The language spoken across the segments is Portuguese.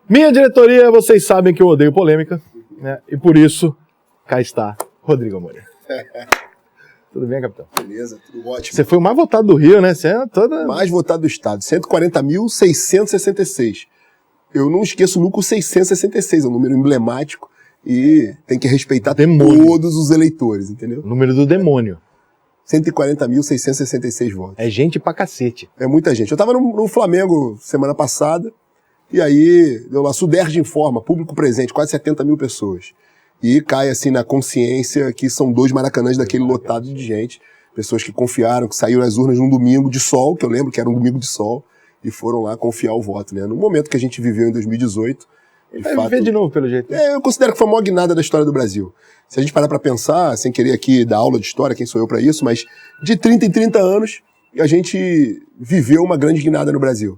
Minha diretoria, vocês sabem que eu odeio polêmica, né? E por isso, cá está Rodrigo Amorim. Tudo bem, capitão? Beleza, tudo ótimo. Você foi o mais votado do Rio, né? Você é toda... Mais votado do estado, 140.666. Eu não esqueço nunca o 666, é um número emblemático e tem que respeitar todos os eleitores, entendeu? O número do demônio. 140.666 votos. É gente pra cacete. É muita gente. Eu tava no Flamengo semana passada, e aí deu lá, Suderge informa, público presente, quase 70 mil pessoas. E cai assim na consciência que são 2 Maracanãs daquele lotado de gente. Pessoas que confiaram, que saíram às urnas num domingo de sol, que eu lembro que era um domingo de sol, e foram lá confiar o voto, né? No momento que a gente viveu em 2018. Vai viver de novo, pelo jeito. Né? Eu considero que foi a maior guinada da história do Brasil. Se a gente parar pra pensar, sem querer aqui dar aula de história, quem sou eu pra isso, mas de 30 em 30 anos, a gente viveu uma grande guinada no Brasil.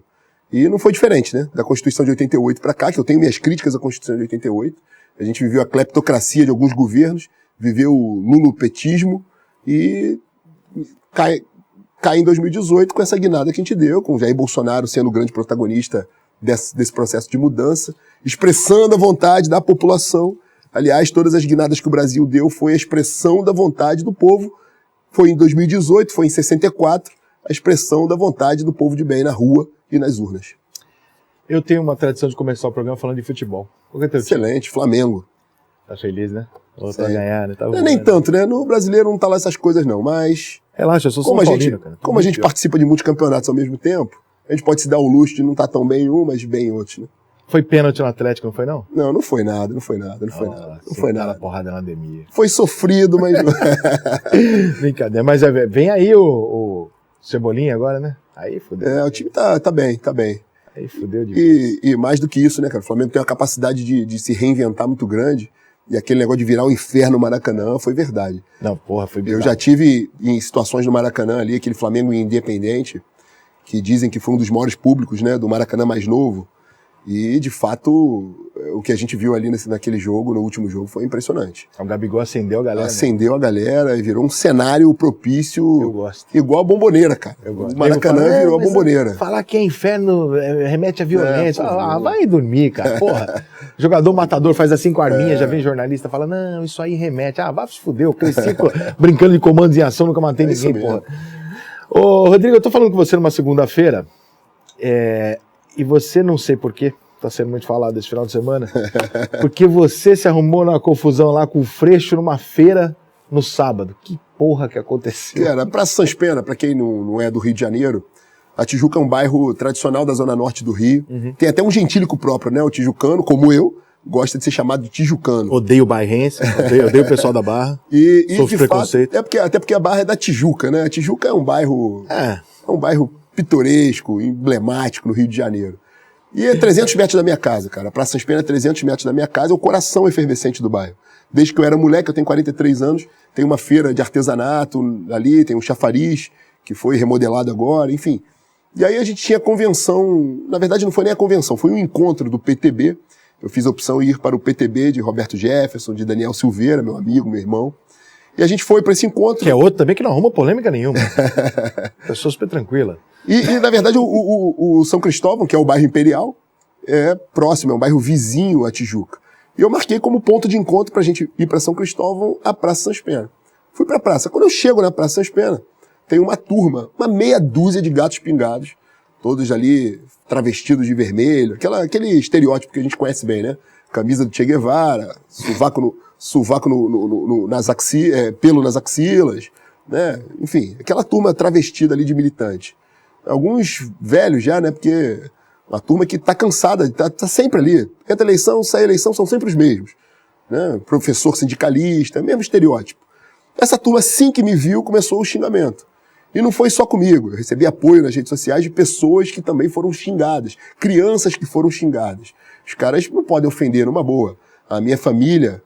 E não foi diferente, né? Da Constituição de 88 pra cá, que eu tenho minhas críticas à Constituição de 88. A gente viveu a cleptocracia de alguns governos, viveu o lulopetismo e cai em 2018 com essa guinada que a gente deu, com o Jair Bolsonaro sendo o grande protagonista desse processo de mudança, expressando a vontade da população. Aliás, todas as guinadas que o Brasil deu foi a expressão da vontade do povo. Foi em 2018, foi em 64, a expressão da vontade do povo de bem na rua e nas urnas. Eu tenho uma tradição de começar o programa falando de futebol. Qual que é teu time? Excelente, Flamengo. Tá feliz, né? Voltou a ganhar, né? Tá não é nem tanto, né? No brasileiro não tá lá essas coisas não, mas... Relaxa, eu sou São Paulino, cara. Como a gente participa de muitos campeonatos ao mesmo tempo, a gente pode se dar o luxo de não estar tão bem em um, mas bem em outros, né? Foi pênalti no Atlético, não foi não? Não, não foi nada. Não foi nada. Porrada na Ademir. Foi sofrido, mas... Brincadeira, mas vem aí o Cebolinha agora, né? Aí fudeu. O time tá bem. Aí fudeu de e mais do que isso, né, cara? O Flamengo tem uma capacidade de se reinventar muito grande. E aquele negócio de virar o inferno no Maracanã foi verdade. Não, porra, foi bizarro. Eu já tive em situações no Maracanã ali, aquele Flamengo Independente, que dizem que foi um dos maiores públicos, né, do Maracanã mais novo. E, de fato, o que a gente viu ali naquele jogo, no último jogo, foi impressionante. O Gabigol acendeu a galera. Acendeu a galera e virou um cenário propício. Eu gosto. Igual a Bomboneira, cara. Eu gosto. O Maracanã virou a Bomboneira. Falar que é inferno remete à violência. Vai dormir, cara. Porra. Jogador matador faz assim com a arminha, já vem jornalista, fala, não, isso aí remete. Vai se fuder, eu cresci brincando de comandos em ação, nunca matei ninguém, porra. Ô, Rodrigo, eu tô falando com você numa segunda-feira, e você, não sei porquê, tá sendo muito falado esse final de semana, porque você se arrumou numa confusão lá com o Freixo numa feira no sábado. Que porra que aconteceu? Cara, Praça Sans Pena, pra quem não é do Rio de Janeiro, a Tijuca é um bairro tradicional da zona norte do Rio. Uhum. Tem até um gentílico próprio, né? O tijucano, como eu, gosta de ser chamado de tijucano. Odeio o bairrense, odeio o pessoal da Barra. Sofro preconceito. Até porque a Barra é da Tijuca, né? A Tijuca é um bairro... É um bairro pitoresco, emblemático no Rio de Janeiro. E é 300 metros da minha casa, cara. A Praça Sans Pena é 300 metros da minha casa, é o coração efervescente do bairro. Desde que eu era moleque, eu tenho 43 anos, tem uma feira de artesanato ali, tem um chafariz, que foi remodelado agora, enfim. E aí a gente tinha convenção, na verdade não foi nem a convenção, foi um encontro do PTB. Eu fiz a opção de ir para o PTB de Roberto Jefferson, de Daniel Silveira, meu amigo, meu irmão. E a gente foi para esse encontro. Que é outro também que não arruma polêmica nenhuma. Pessoa super tranquila. E na verdade, o São Cristóvão, que é o bairro Imperial, é próximo, é um bairro vizinho à Tijuca. E eu marquei como ponto de encontro pra gente ir para São Cristóvão, a Praça Sans Pena. Fui pra praça. Quando eu chego na Praça Sans Pena, tem uma turma, uma meia dúzia de gatos pingados, todos ali travestidos de vermelho, aquele estereótipo que a gente conhece bem, né? Camisa do Che Guevara, pelo nas axilas, né? Enfim, aquela turma travestida ali de militante. Alguns velhos já, né? Porque uma turma que tá cansada, tá sempre ali. Entra eleição, sai eleição, são sempre os mesmos. Né? Professor sindicalista, mesmo estereótipo. Essa turma, assim que me viu, começou o xingamento. E não foi só comigo. Eu recebi apoio nas redes sociais de pessoas que também foram xingadas. Crianças que foram xingadas. Os caras não podem ofender numa boa. A minha família,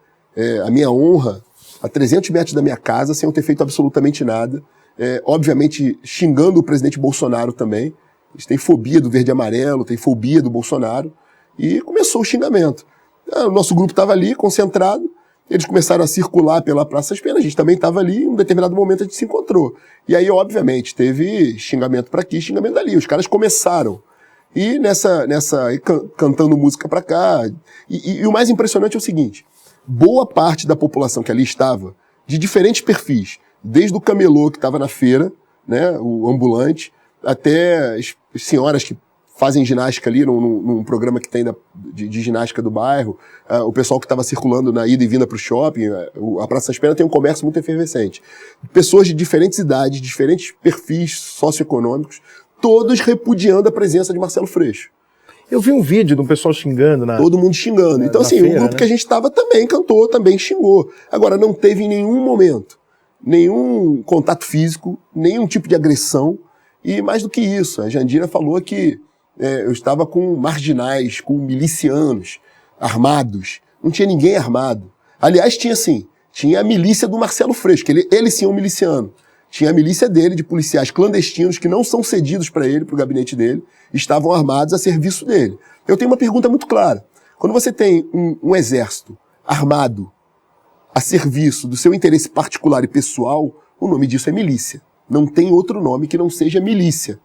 a minha honra, a 300 metros da minha casa, sem eu ter feito absolutamente nada. Obviamente, xingando o presidente Bolsonaro também. Eles têm fobia do verde e amarelo, têm fobia do Bolsonaro. E começou o xingamento. O nosso grupo estava ali, concentrado. Eles começaram a circular pela Praça Sans Pena, a gente também estava ali, em um determinado momento a gente se encontrou. E aí, obviamente, teve xingamento para aqui, xingamento dali. Os caras começaram. E cantando música pra cá. E o mais impressionante é o seguinte, boa parte da população que ali estava, de diferentes perfis, desde o camelô que estava na feira, né, o ambulante, até as senhoras que fazem ginástica ali num programa que tem de ginástica do bairro, o pessoal que estava circulando na ida e vinda para o shopping, a Praça Sans Pena tem um comércio muito efervescente. Pessoas de diferentes idades, diferentes perfis socioeconômicos, todos repudiando a presença de Marcelo Freixo. Eu vi um vídeo de um pessoal xingando. Todo mundo xingando. Então, assim, feira, o grupo, né, que a gente estava também cantou, também xingou. Agora, não teve em nenhum momento nenhum contato físico, nenhum tipo de agressão. E mais do que isso, a Jandira falou que eu estava com marginais, com milicianos armados. Não tinha ninguém armado. Aliás, tinha a milícia do Marcelo Freixo, que ele sim é um miliciano. Tinha a milícia dele, de policiais clandestinos, que não são cedidos para ele, para o gabinete dele, estavam armados a serviço dele. Eu tenho uma pergunta muito clara. Quando você tem um exército armado a serviço do seu interesse particular e pessoal, o nome disso é milícia. Não tem outro nome que não seja milícia.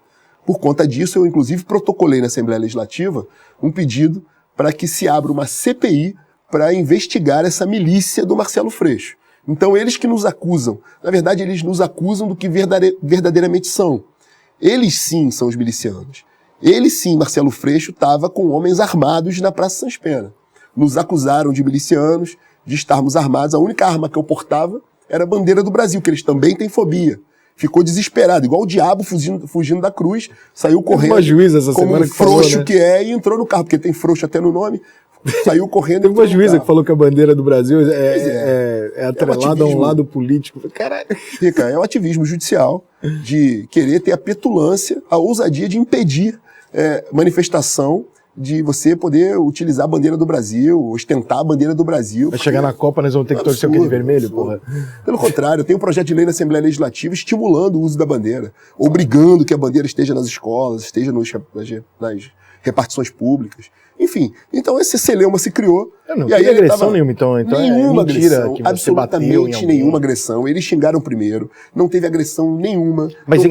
Por conta disso, eu inclusive protocolei na Assembleia Legislativa um pedido para que se abra uma CPI para investigar essa milícia do Marcelo Freixo. Então, eles que nos acusam, na verdade, eles nos acusam do que verdadeiramente são. Eles sim são os milicianos. Ele sim, Marcelo Freixo, estava com homens armados na Praça Sans Pena. Nos acusaram de milicianos, de estarmos armados. A única arma que eu portava era a bandeira do Brasil, que eles também têm fobia. Ficou desesperado, igual o diabo fugindo da cruz, saiu correndo, uma juíza essa como semana um que falou, frouxo, né? que é, e entrou no carro, porque tem frouxo até no nome, saiu correndo. Teve uma juíza que falou que a bandeira do Brasil é atrelada a um lado político. Caralho. Fica, é o ativismo judicial de querer ter a petulância, a ousadia de impedir manifestação, de você poder utilizar a bandeira do Brasil, ostentar a bandeira do Brasil. Vai chegar na Copa, nós vamos ter que torcer o quê de vermelho, porra? Pelo contrário, tem um projeto de lei na Assembleia Legislativa estimulando o uso da bandeira, obrigando que a bandeira esteja nas escolas, esteja nas repartições públicas. Enfim, então esse celeuma se criou. Não e aí teve agressão nenhuma, então nenhuma agressão, que absolutamente nenhuma agressão. Eles xingaram primeiro, não teve agressão nenhuma. Mas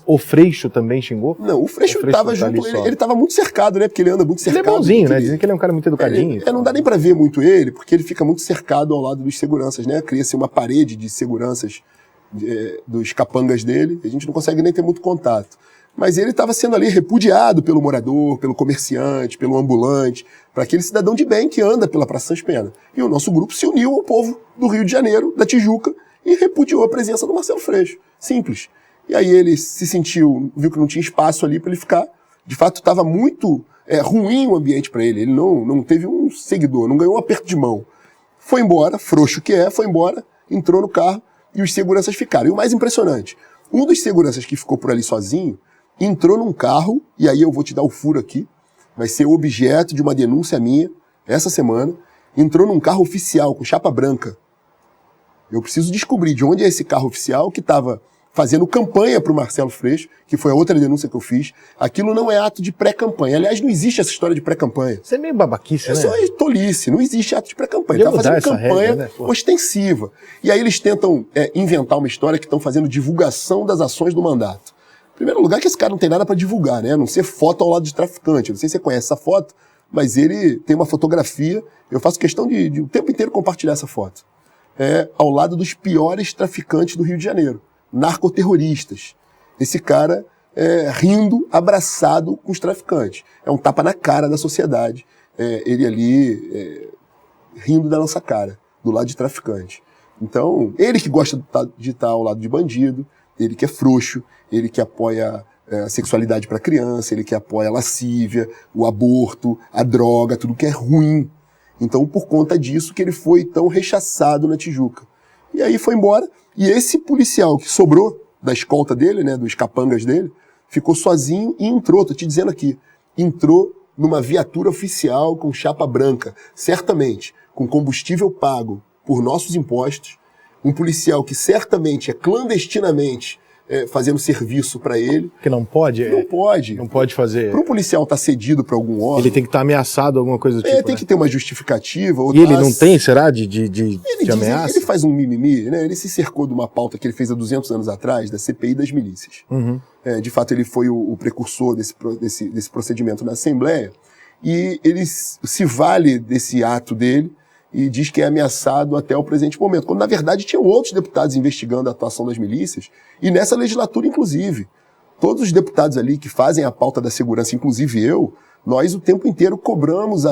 o Freixo também xingou? Não, o Freixo estava junto, ele estava muito cercado, né? Porque ele anda muito cercado. Ele é bonzinho, né? Dizem que ele é um cara muito educadinho. Não dá nem pra ver muito ele, porque ele fica muito cercado ao lado dos seguranças, né? Cria-se uma parede de seguranças dos capangas dele, a gente não consegue nem ter muito contato. Mas ele estava sendo ali repudiado pelo morador, pelo comerciante, pelo ambulante, para aquele cidadão de bem que anda pela Praça Sans Pena. E o nosso grupo se uniu ao povo do Rio de Janeiro, da Tijuca, e repudiou a presença do Marcelo Freixo. Simples. E aí ele se sentiu, viu que não tinha espaço ali para ele ficar. De fato, estava muito ruim o ambiente para ele. Ele não teve um seguidor, não ganhou um aperto de mão. Foi embora, frouxo que foi embora, entrou no carro e os seguranças ficaram. E o mais impressionante, um dos seguranças que ficou por ali sozinho, entrou num carro, e aí eu vou te dar o furo aqui, vai ser objeto de uma denúncia minha, essa semana, entrou num carro oficial, com chapa branca. Eu preciso descobrir de onde é esse carro oficial que estava fazendo campanha para o Marcelo Freixo, que foi a outra denúncia que eu fiz. Aquilo não é ato de pré-campanha. Aliás, não existe essa história de pré-campanha. Isso é meio babaquice, né? Isso é tolice, não existe ato de pré-campanha. Estava fazendo campanha regra, né? Ostensiva. E aí eles tentam inventar uma história que estão fazendo divulgação das ações do mandato. Em primeiro lugar, que esse cara não tem nada para divulgar, né? A não ser foto ao lado de traficante. Não sei se você conhece essa foto, mas ele tem uma fotografia. Eu faço questão de o tempo inteiro compartilhar essa foto. Ao lado dos piores traficantes do Rio de Janeiro. Narcoterroristas. Esse cara rindo, abraçado com os traficantes. É um tapa na cara da sociedade. Ele ali rindo da nossa cara, do lado de traficante. Então, ele que gosta de estar ao lado de bandido, ele que é frouxo, ele que apoia a sexualidade para criança, ele que apoia a lascívia, o aborto, a droga, tudo que é ruim. Então, por conta disso que ele foi tão rechaçado na Tijuca. E aí foi embora, e esse policial que sobrou da escolta dele, né, dos capangas dele, ficou sozinho e entrou, tô te dizendo aqui, entrou numa viatura oficial com chapa branca, certamente, com combustível pago por nossos impostos, um policial que certamente clandestinamente fazendo serviço para ele. Que não pode? Não pode. Não pode fazer. Para um policial estar cedido para algum órgão... Ele tem que estar ameaçado, alguma coisa do tipo, tem que ter uma justificativa. E ele não tem, será, de ameaça? Ele faz um mimimi, né? Ele se cercou de uma pauta que ele fez há 200 anos atrás, da CPI das milícias. Uhum. De fato, ele foi o precursor desse procedimento na Assembleia, e ele se vale desse ato dele e diz que é ameaçado até o presente momento, quando na verdade tinham outros deputados investigando a atuação das milícias, e nessa legislatura inclusive. Todos os deputados ali que fazem a pauta da segurança, inclusive eu, nós o tempo inteiro cobramos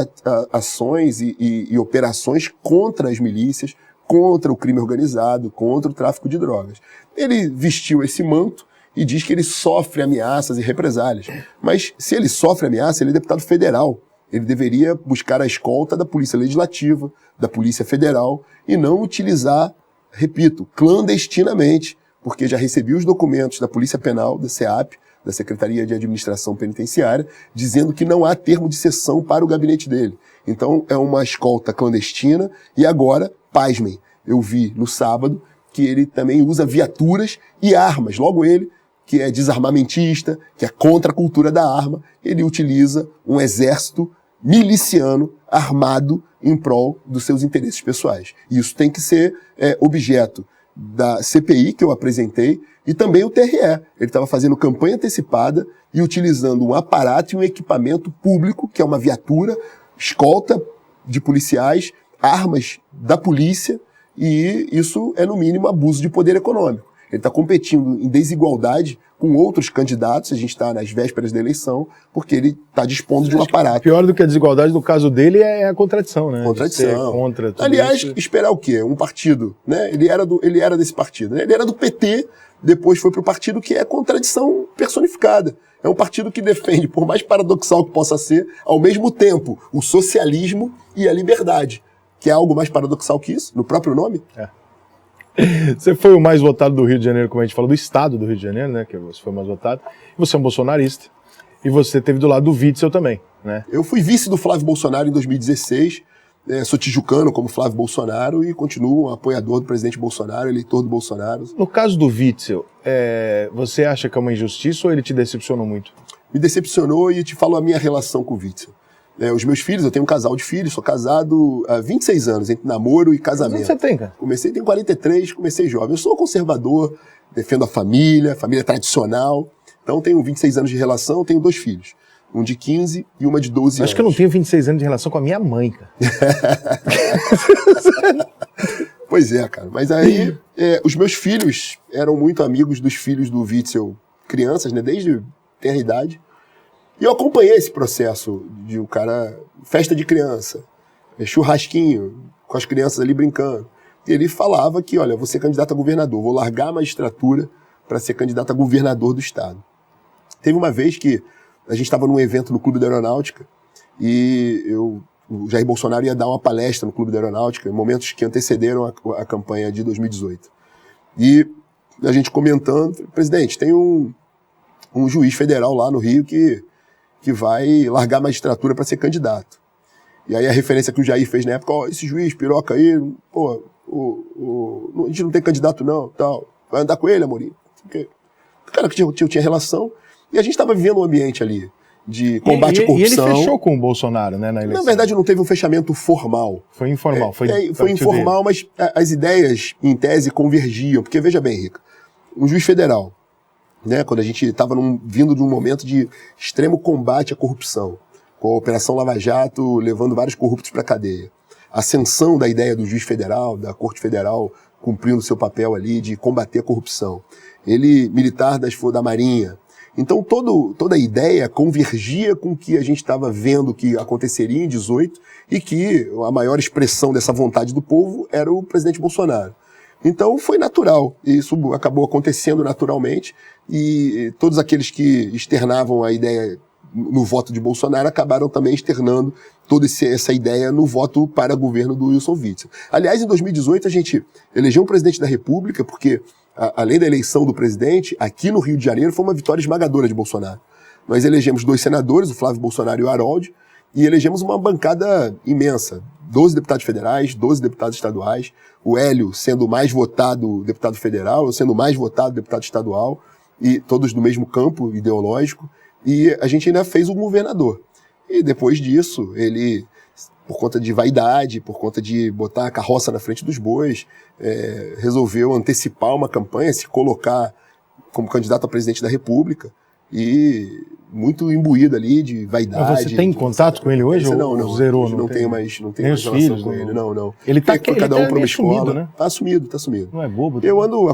ações e operações contra as milícias, contra o crime organizado, contra o tráfico de drogas. Ele vestiu esse manto e diz que ele sofre ameaças e represálias. Mas se ele sofre ameaça, ele é deputado federal. Ele deveria buscar a escolta da Polícia Legislativa, da Polícia Federal, e não utilizar, repito, clandestinamente, porque já recebi os documentos da Polícia Penal, da SEAP, da Secretaria de Administração Penitenciária, dizendo que não há termo de cessão para o gabinete dele. Então é uma escolta clandestina, e agora, pasmem, eu vi no sábado que ele também usa viaturas e armas. Logo ele, que é desarmamentista, que é contra a cultura da arma, ele utiliza um exército miliciano armado em prol dos seus interesses pessoais. E isso tem que ser objeto da CPI que eu apresentei e também o TRE. Ele estava fazendo campanha antecipada e utilizando um aparato e um equipamento público, que é uma viatura, escolta de policiais, armas da polícia, e isso é, no mínimo, abuso de poder econômico. Ele está competindo em desigualdade com outros candidatos, a gente está nas vésperas da eleição, porque ele está dispondo de um aparato. Pior do que a desigualdade no caso dele é a contradição, né? Contradição. Contra tudo Aliás, isso. esperar o quê? Um partido, né? Ele era desse partido, né? Ele era do PT, depois foi para o partido que é contradição personificada. É um partido que defende, por mais paradoxal que possa ser, ao mesmo tempo, o socialismo e a liberdade. Que é algo mais paradoxal que isso, no próprio nome? Você foi o mais votado do Rio de Janeiro, como a gente falou, do estado do Rio de Janeiro, né? Que você foi o mais votado. Você é um bolsonarista. E você esteve do lado do Witzel também, né? Eu fui vice do Flávio Bolsonaro em 2016. Sou tijucano como Flávio Bolsonaro e continuo um apoiador do presidente Bolsonaro, eleitor do Bolsonaro. No caso do Witzel, você acha que é uma injustiça ou ele te decepcionou muito? Me decepcionou e te falo a minha relação com o Witzel. Os meus filhos, eu tenho um casal de filhos, sou casado há 26 anos, entre namoro e casamento. Quanto você tem, cara? Tenho 43, comecei jovem. Eu sou conservador, defendo a família tradicional. Então tenho 26 anos de relação, tenho 2 filhos. Um de 15 e uma de 12 anos. Acho que eu não tenho 26 anos de relação com a minha mãe, cara. Pois é, cara. Mas aí, os meus filhos eram muito amigos dos filhos do Witzel, crianças, né? Desde tenra idade. E eu acompanhei esse processo de o cara, festa de criança, churrasquinho, com as crianças ali brincando. E ele falava que, olha, vou ser candidato a governador, vou largar a magistratura para ser candidato a governador do estado. Teve uma vez que a gente estava num evento no Clube da Aeronáutica e o Jair Bolsonaro ia dar uma palestra no Clube da Aeronáutica, em momentos que antecederam a campanha de 2018. E a gente comentando, presidente, tem um juiz federal lá no Rio que vai largar a magistratura para ser candidato. E aí a referência que o Jair fez na época, esse juiz, piroca aí, pô, a gente não tem candidato não, tal, vai andar com ele, Amorim. O cara que eu tinha relação, e a gente estava vivendo um ambiente ali de combate à corrupção. E ele fechou com o Bolsonaro, né, na eleição. Na verdade não teve um fechamento formal. Foi informal. Foi informal, mas as ideias, em tese, convergiam, porque veja bem, Rica, um juiz federal, né, quando a gente estava vindo de um momento de extremo combate à corrupção, com a Operação Lava Jato levando vários corruptos para a cadeia. A ascensão da ideia do juiz federal, da Corte Federal, cumprindo seu papel ali de combater a corrupção. Ele, militar da Marinha. Então toda a ideia convergia com o que a gente estava vendo que aconteceria em 18 e que a maior expressão dessa vontade do povo era o presidente Bolsonaro. Então foi natural, isso acabou acontecendo naturalmente e todos aqueles que externavam a ideia no voto de Bolsonaro acabaram também externando toda essa ideia no voto para governo do Wilson Witzel. Aliás, em 2018 a gente elegeu um presidente da República porque, além da eleição do presidente, aqui no Rio de Janeiro foi uma vitória esmagadora de Bolsonaro. Nós elegemos 2 senadores, o Flávio Bolsonaro e o Harold, e elegemos uma bancada imensa. 12 deputados federais, 12 deputados estaduais, o Hélio sendo o mais votado deputado federal, eu sendo o mais votado deputado estadual, e todos do mesmo campo ideológico, e a gente ainda fez um governador. E depois disso, ele, por conta de vaidade, por conta de botar a carroça na frente dos bois, resolveu antecipar uma campanha, se colocar como candidato a presidente da República, e muito imbuído ali de vaidade. Mas você tem contato com ele hoje? Não, zerou? Não tenho mais relação filhos, com ele, não. Ele tá cada um para uma escola. Né? Tá assumido. Não é bobo? Eu ando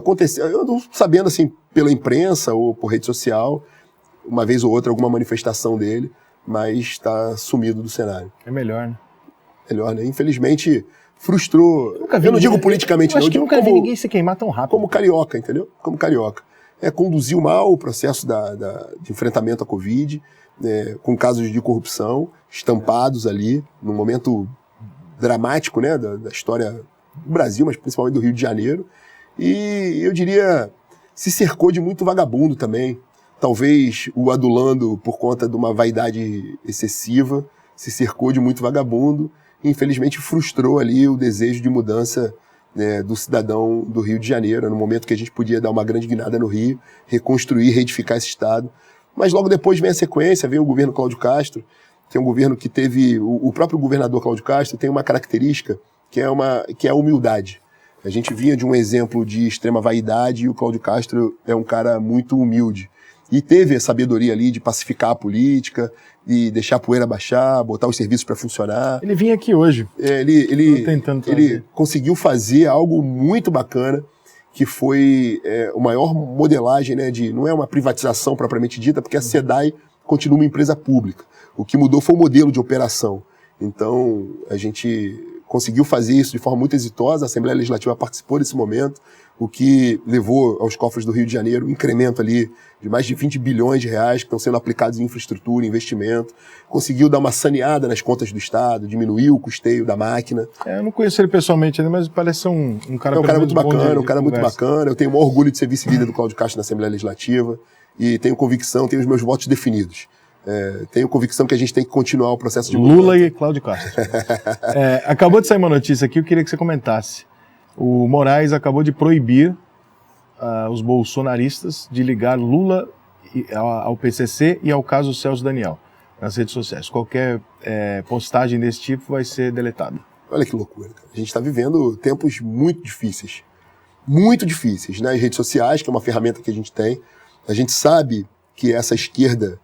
sabendo assim, pela imprensa ou por rede social, uma vez ou outra, alguma manifestação dele, mas está sumido do cenário. É melhor, né? Melhor, né? Infelizmente, frustrou. Eu não digo politicamente, não. Acho que nunca vi ninguém se queimar tão rápido. Como carioca, entendeu? Como carioca. Conduziu mal o processo de enfrentamento à Covid, com casos de corrupção estampados ali, num momento dramático, né, da história do Brasil, mas principalmente do Rio de Janeiro. E eu diria, se cercou de muito vagabundo também. Talvez o adulando por conta de uma vaidade excessiva, se cercou de muito vagabundo e infelizmente frustrou ali o desejo de mudança, né, do cidadão do Rio de Janeiro, no momento que a gente podia dar uma grande guinada no Rio, reconstruir, reedificar esse estado. Mas logo depois vem a sequência, vem o governo Cláudio Castro, que é um governo que teve, o próprio governador Cláudio Castro tem uma característica que é a humildade. A gente vinha de um exemplo de extrema vaidade e o Cláudio Castro é um cara muito humilde. E teve a sabedoria ali de pacificar a política, de deixar a poeira baixar, botar os serviços para funcionar. Ele vinha aqui hoje. Ele conseguiu fazer algo muito bacana, que foi a maior modelagem, né, não é uma privatização propriamente dita, porque a SEDAI continua uma empresa pública. O que mudou foi o modelo de operação. Então, a gente conseguiu fazer isso de forma muito exitosa, a Assembleia Legislativa participou desse momento, o que levou aos cofres do Rio de Janeiro um incremento ali de mais de 20 bilhões de reais que estão sendo aplicados em infraestrutura, investimento. Conseguiu dar uma saneada nas contas do Estado, diminuiu o custeio da máquina. Eu não conheço ele pessoalmente ainda, mas parece ser um cara... É um cara muito bacana, Eu tenho o maior orgulho de ser vice-líder do Cláudio Castro na Assembleia Legislativa e tenho convicção, tenho os meus votos definidos. Tenho convicção que a gente tem que continuar o processo de mudança. Lula e Cláudio Castro. Acabou de sair uma notícia aqui, eu queria que você comentasse. O Moraes acabou de proibir os bolsonaristas de ligar Lula ao PCC e ao caso Celso Daniel nas redes sociais. Qualquer postagem desse tipo vai ser deletada. Olha que loucura, cara. A gente está vivendo tempos muito difíceis nas redes sociais, que é uma ferramenta que a gente tem. A gente sabe que essa esquerda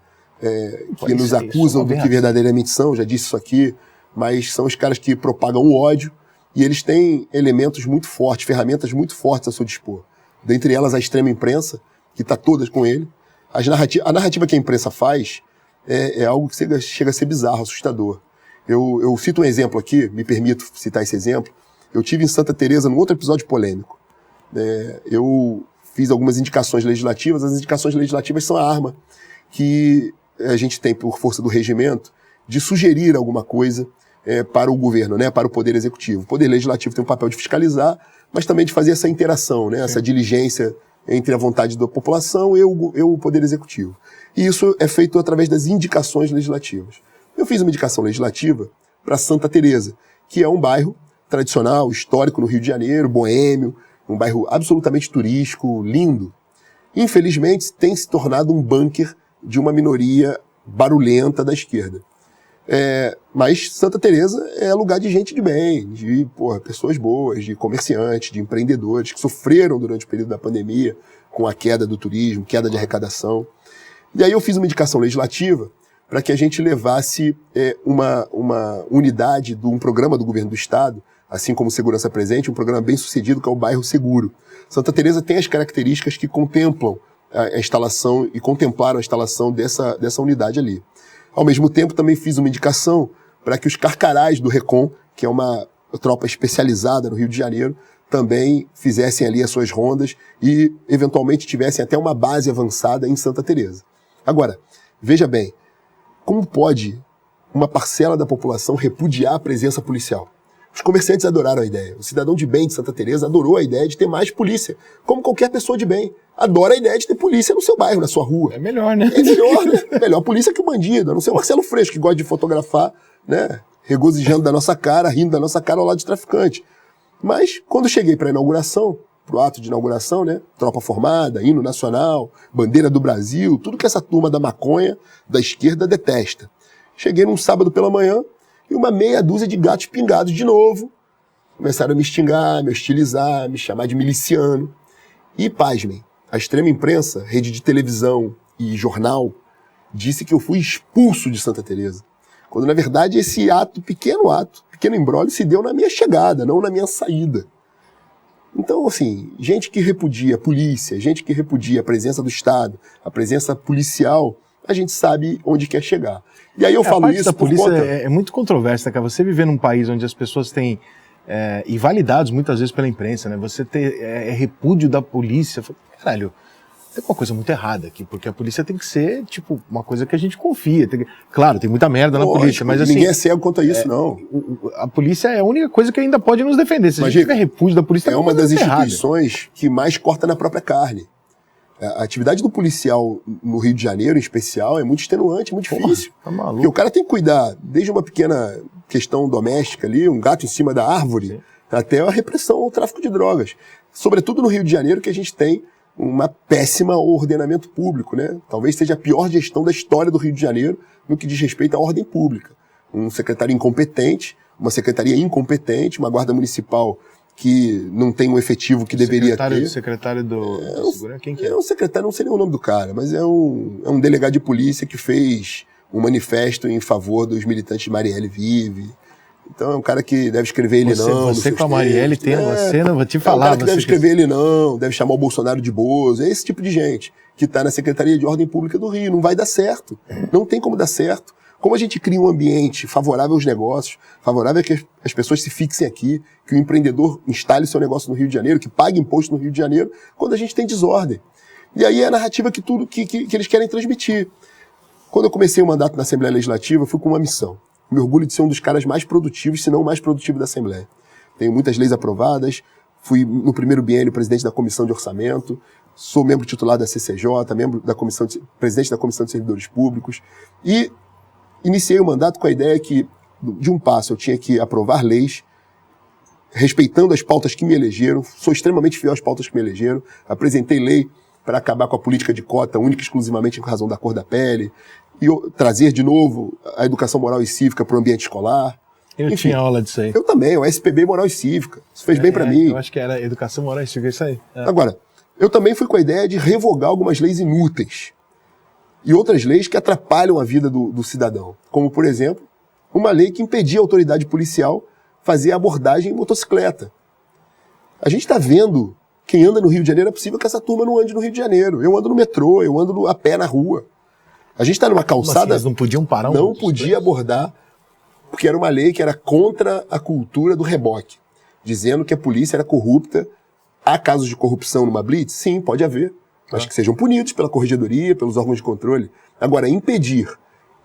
que nos acusam do que verdadeiramente são, já disse isso aqui, mas são os caras que propagam o ódio e eles têm elementos muito fortes, ferramentas muito fortes a seu dispor. Dentre elas a extrema imprensa, que está todas com ele. A narrativa que a imprensa faz é algo que chega a ser bizarro, assustador. Eu cito um exemplo aqui, me permito citar esse exemplo. Eu tive em Santa Teresa num outro episódio polêmico. Eu fiz algumas indicações legislativas. As indicações legislativas são a arma que a gente tem, por força do regimento, de sugerir alguma coisa para o governo, né, para o Poder Executivo. O Poder Legislativo tem um papel de fiscalizar, mas também de fazer essa interação, né, essa diligência entre a vontade da população e o Poder Executivo. E isso é feito através das indicações legislativas. Eu fiz uma indicação legislativa para Santa Teresa, que é um bairro tradicional, histórico no Rio de Janeiro, boêmio, um bairro absolutamente turístico, lindo. Infelizmente, tem se tornado um bunker de uma minoria barulhenta da esquerda. Mas Santa Teresa é lugar de gente de bem, de pessoas boas, de comerciantes, de empreendedores que sofreram durante o período da pandemia com a queda do turismo, queda de arrecadação. E aí eu fiz uma indicação legislativa para que a gente levasse uma unidade de um programa do governo do Estado, assim como Segurança Presente, um programa bem sucedido que é o Bairro Seguro. Santa Teresa tem as características que contemplam a instalação e contemplaram a instalação dessa unidade ali. Ao mesmo tempo, também fiz uma indicação para que os carcarás do Recon, que é uma tropa especializada no Rio de Janeiro, também fizessem ali as suas rondas e, eventualmente, tivessem até uma base avançada em Santa Teresa. Agora, veja bem, como pode uma parcela da população repudiar a presença policial? Os comerciantes adoraram a ideia. O cidadão de bem de Santa Teresa adorou a ideia de ter mais polícia. Como qualquer pessoa de bem. Adora a ideia de ter polícia no seu bairro, na sua rua. É melhor, né? É melhor, né? Melhor polícia que o bandido. A não ser o Marcelo Freixo, que gosta de fotografar, né? Regozijando da nossa cara, rindo da nossa cara ao lado de traficante. Mas, quando eu cheguei para a inauguração, pro ato de inauguração, né? Tropa formada, hino nacional, bandeira do Brasil, tudo que essa turma da maconha, da esquerda, detesta. Cheguei num sábado pela manhã e uma meia dúzia de gatos pingados de novo. Começaram a me xingar, me hostilizar, me chamar de miliciano. E, pasmem, a extrema imprensa, rede de televisão e jornal, disse que eu fui expulso de Santa Teresa. Quando, na verdade, esse pequeno imbróglio, se deu na minha chegada, não na minha saída. Então, assim, gente que repudia a polícia, gente que repudia a presença do Estado, a presença policial, a gente sabe onde quer chegar. E aí eu falo parte isso da por polícia conta... é muito controversa, cara. Você viver num país onde as pessoas têm invalidados muitas vezes pela imprensa, né? Você ter repúdio da polícia. Caralho, tem uma coisa muito errada aqui, porque a polícia tem que ser, tipo, uma coisa que a gente confia. Claro, tem muita merda na polícia, mas assim... Ninguém é cego quanto a isso, não. A polícia é a única coisa que ainda pode nos defender. Se a gente tiver repúdio da polícia... É uma das instituições que mais corta na própria carne. A atividade do policial no Rio de Janeiro, em especial, é muito extenuante, muito difícil. Tá maluco. Porque o cara tem que cuidar, desde uma pequena questão doméstica ali, um gato em cima da árvore, sim, até a repressão ao tráfico de drogas. Sobretudo no Rio de Janeiro, que a gente tem uma péssima ordenamento público, né? Talvez seja a pior gestão da história do Rio de Janeiro no que diz respeito à ordem pública. Um secretário incompetente, uma secretaria incompetente, uma guarda municipal que não tem um efetivo que deveria ter. O secretário do segurança, quem que é? É um secretário, não sei nem o nome do cara, mas é um delegado de polícia que fez um manifesto em favor dos militantes de Marielle Vive. Então é um cara que deve escrever ele não. Você com a Marielle tem uma cena, vou te falar. É um cara que deve escrever ele não, deve chamar o Bolsonaro de Bozo. É esse tipo de gente que está na Secretaria de Ordem Pública do Rio. Não vai dar certo. Não tem como dar certo. Como a gente cria um ambiente favorável aos negócios, favorável a que as pessoas se fixem aqui, que o empreendedor instale seu negócio no Rio de Janeiro, que pague imposto no Rio de Janeiro, quando a gente tem desordem. E aí é a narrativa que eles querem transmitir. Quando eu comecei o mandato na Assembleia Legislativa, eu fui com uma missão. Me orgulho de ser um dos caras mais produtivos, se não o mais produtivo da Assembleia. Tenho muitas leis aprovadas, fui no primeiro biênio presidente da Comissão de Orçamento, sou membro titular da CCJ, presidente da Comissão de Servidores Públicos, e iniciei o mandato com a ideia que, de um passo, eu tinha que aprovar leis, respeitando as pautas que me elegeram, sou extremamente fiel às pautas que me elegeram, apresentei lei para acabar com a política de cota única e exclusivamente em razão da cor da pele, e trazer de novo a educação moral e cívica para o ambiente escolar. Eu tinha aula disso aí. Eu também, o SPB Moral e Cívica. Isso fez bem para mim. Eu acho que era educação moral e cívica, isso aí. Agora, eu também fui com a ideia de revogar algumas leis inúteis e outras leis que atrapalham a vida do cidadão. Como, por exemplo, uma lei que impedia a autoridade policial fazer abordagem em motocicleta. A gente está vendo, quem anda no Rio de Janeiro, é possível que essa turma não ande no Rio de Janeiro. Eu ando no metrô, eu ando a pé na rua. A gente está numa calçada... Mas eles não podiam parar Não podia abordar, porque era uma lei que era contra a cultura do reboque, dizendo que a polícia era corrupta. Há casos de corrupção numa blitz? Sim, pode haver, mas que sejam punidos pela corregedoria, pelos órgãos de controle. Agora, impedir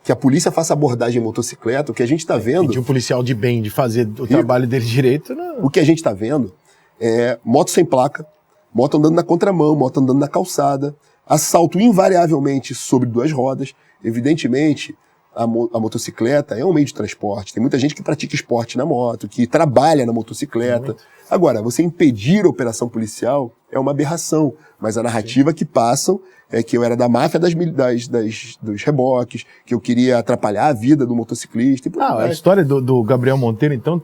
que a polícia faça abordagem em motocicleta, o que a gente está vendo... De um policial de bem, de fazer o trabalho dele direito... Não. O que a gente está vendo é moto sem placa, moto andando na contramão, moto andando na calçada, assalto invariavelmente sobre duas rodas. Evidentemente, a motocicleta é um meio de transporte. Tem muita gente que pratica esporte na moto, que trabalha na motocicleta. Muito. Agora, você impedir a operação policial é uma aberração, mas a narrativa que passam é que eu era da máfia dos reboques, que eu queria atrapalhar a vida do motociclista. A história do Gabriel Monteiro, então,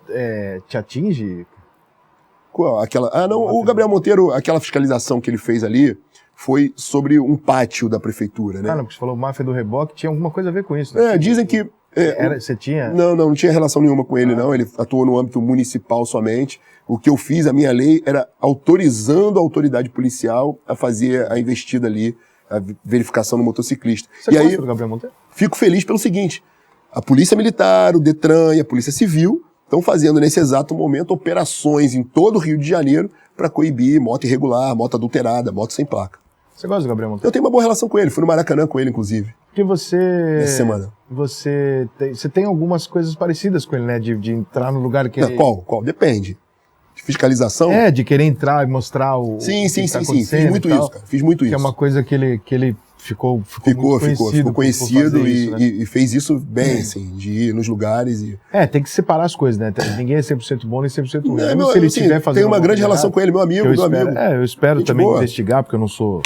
te atinge? Qual? O Gabriel Monteiro, aquela fiscalização que ele fez ali, foi sobre um pátio da prefeitura, né? Não, porque você falou máfia do reboque, tinha alguma coisa a ver com isso, né? Dizem que... Você tinha? Não tinha relação nenhuma com ele, não. Ele atuou no âmbito municipal somente. O que eu fiz, a minha lei, era autorizando a autoridade policial a fazer a investida ali, a verificação no motociclista. Você gosta do Gabriel Monteiro? Fico feliz pelo seguinte, a Polícia Militar, o Detran e a Polícia Civil estão fazendo nesse exato momento operações em todo o Rio de Janeiro para coibir moto irregular, moto adulterada, moto sem placa. Você gosta do Gabriel Monteiro? Eu tenho uma boa relação com ele, fui no Maracanã com ele, inclusive. Porque você... Essa semana. Você tem algumas coisas parecidas com ele, né? De entrar no lugar que... Não, qual? Depende. De fiscalização? De querer entrar e mostrar o Sim. Tá Fiz muito isso, cara. Fiz muito isso. Que é uma coisa que ele ficou conhecido isso, né? e fez isso bem, assim, de ir nos lugares e... tem que separar as coisas, né? Ninguém é 100% bom nem 100% ruim. Se ele estiver fazendo... Tem uma grande relação com ele, meu amigo, amigo. Eu espero também investigar, porque eu não sou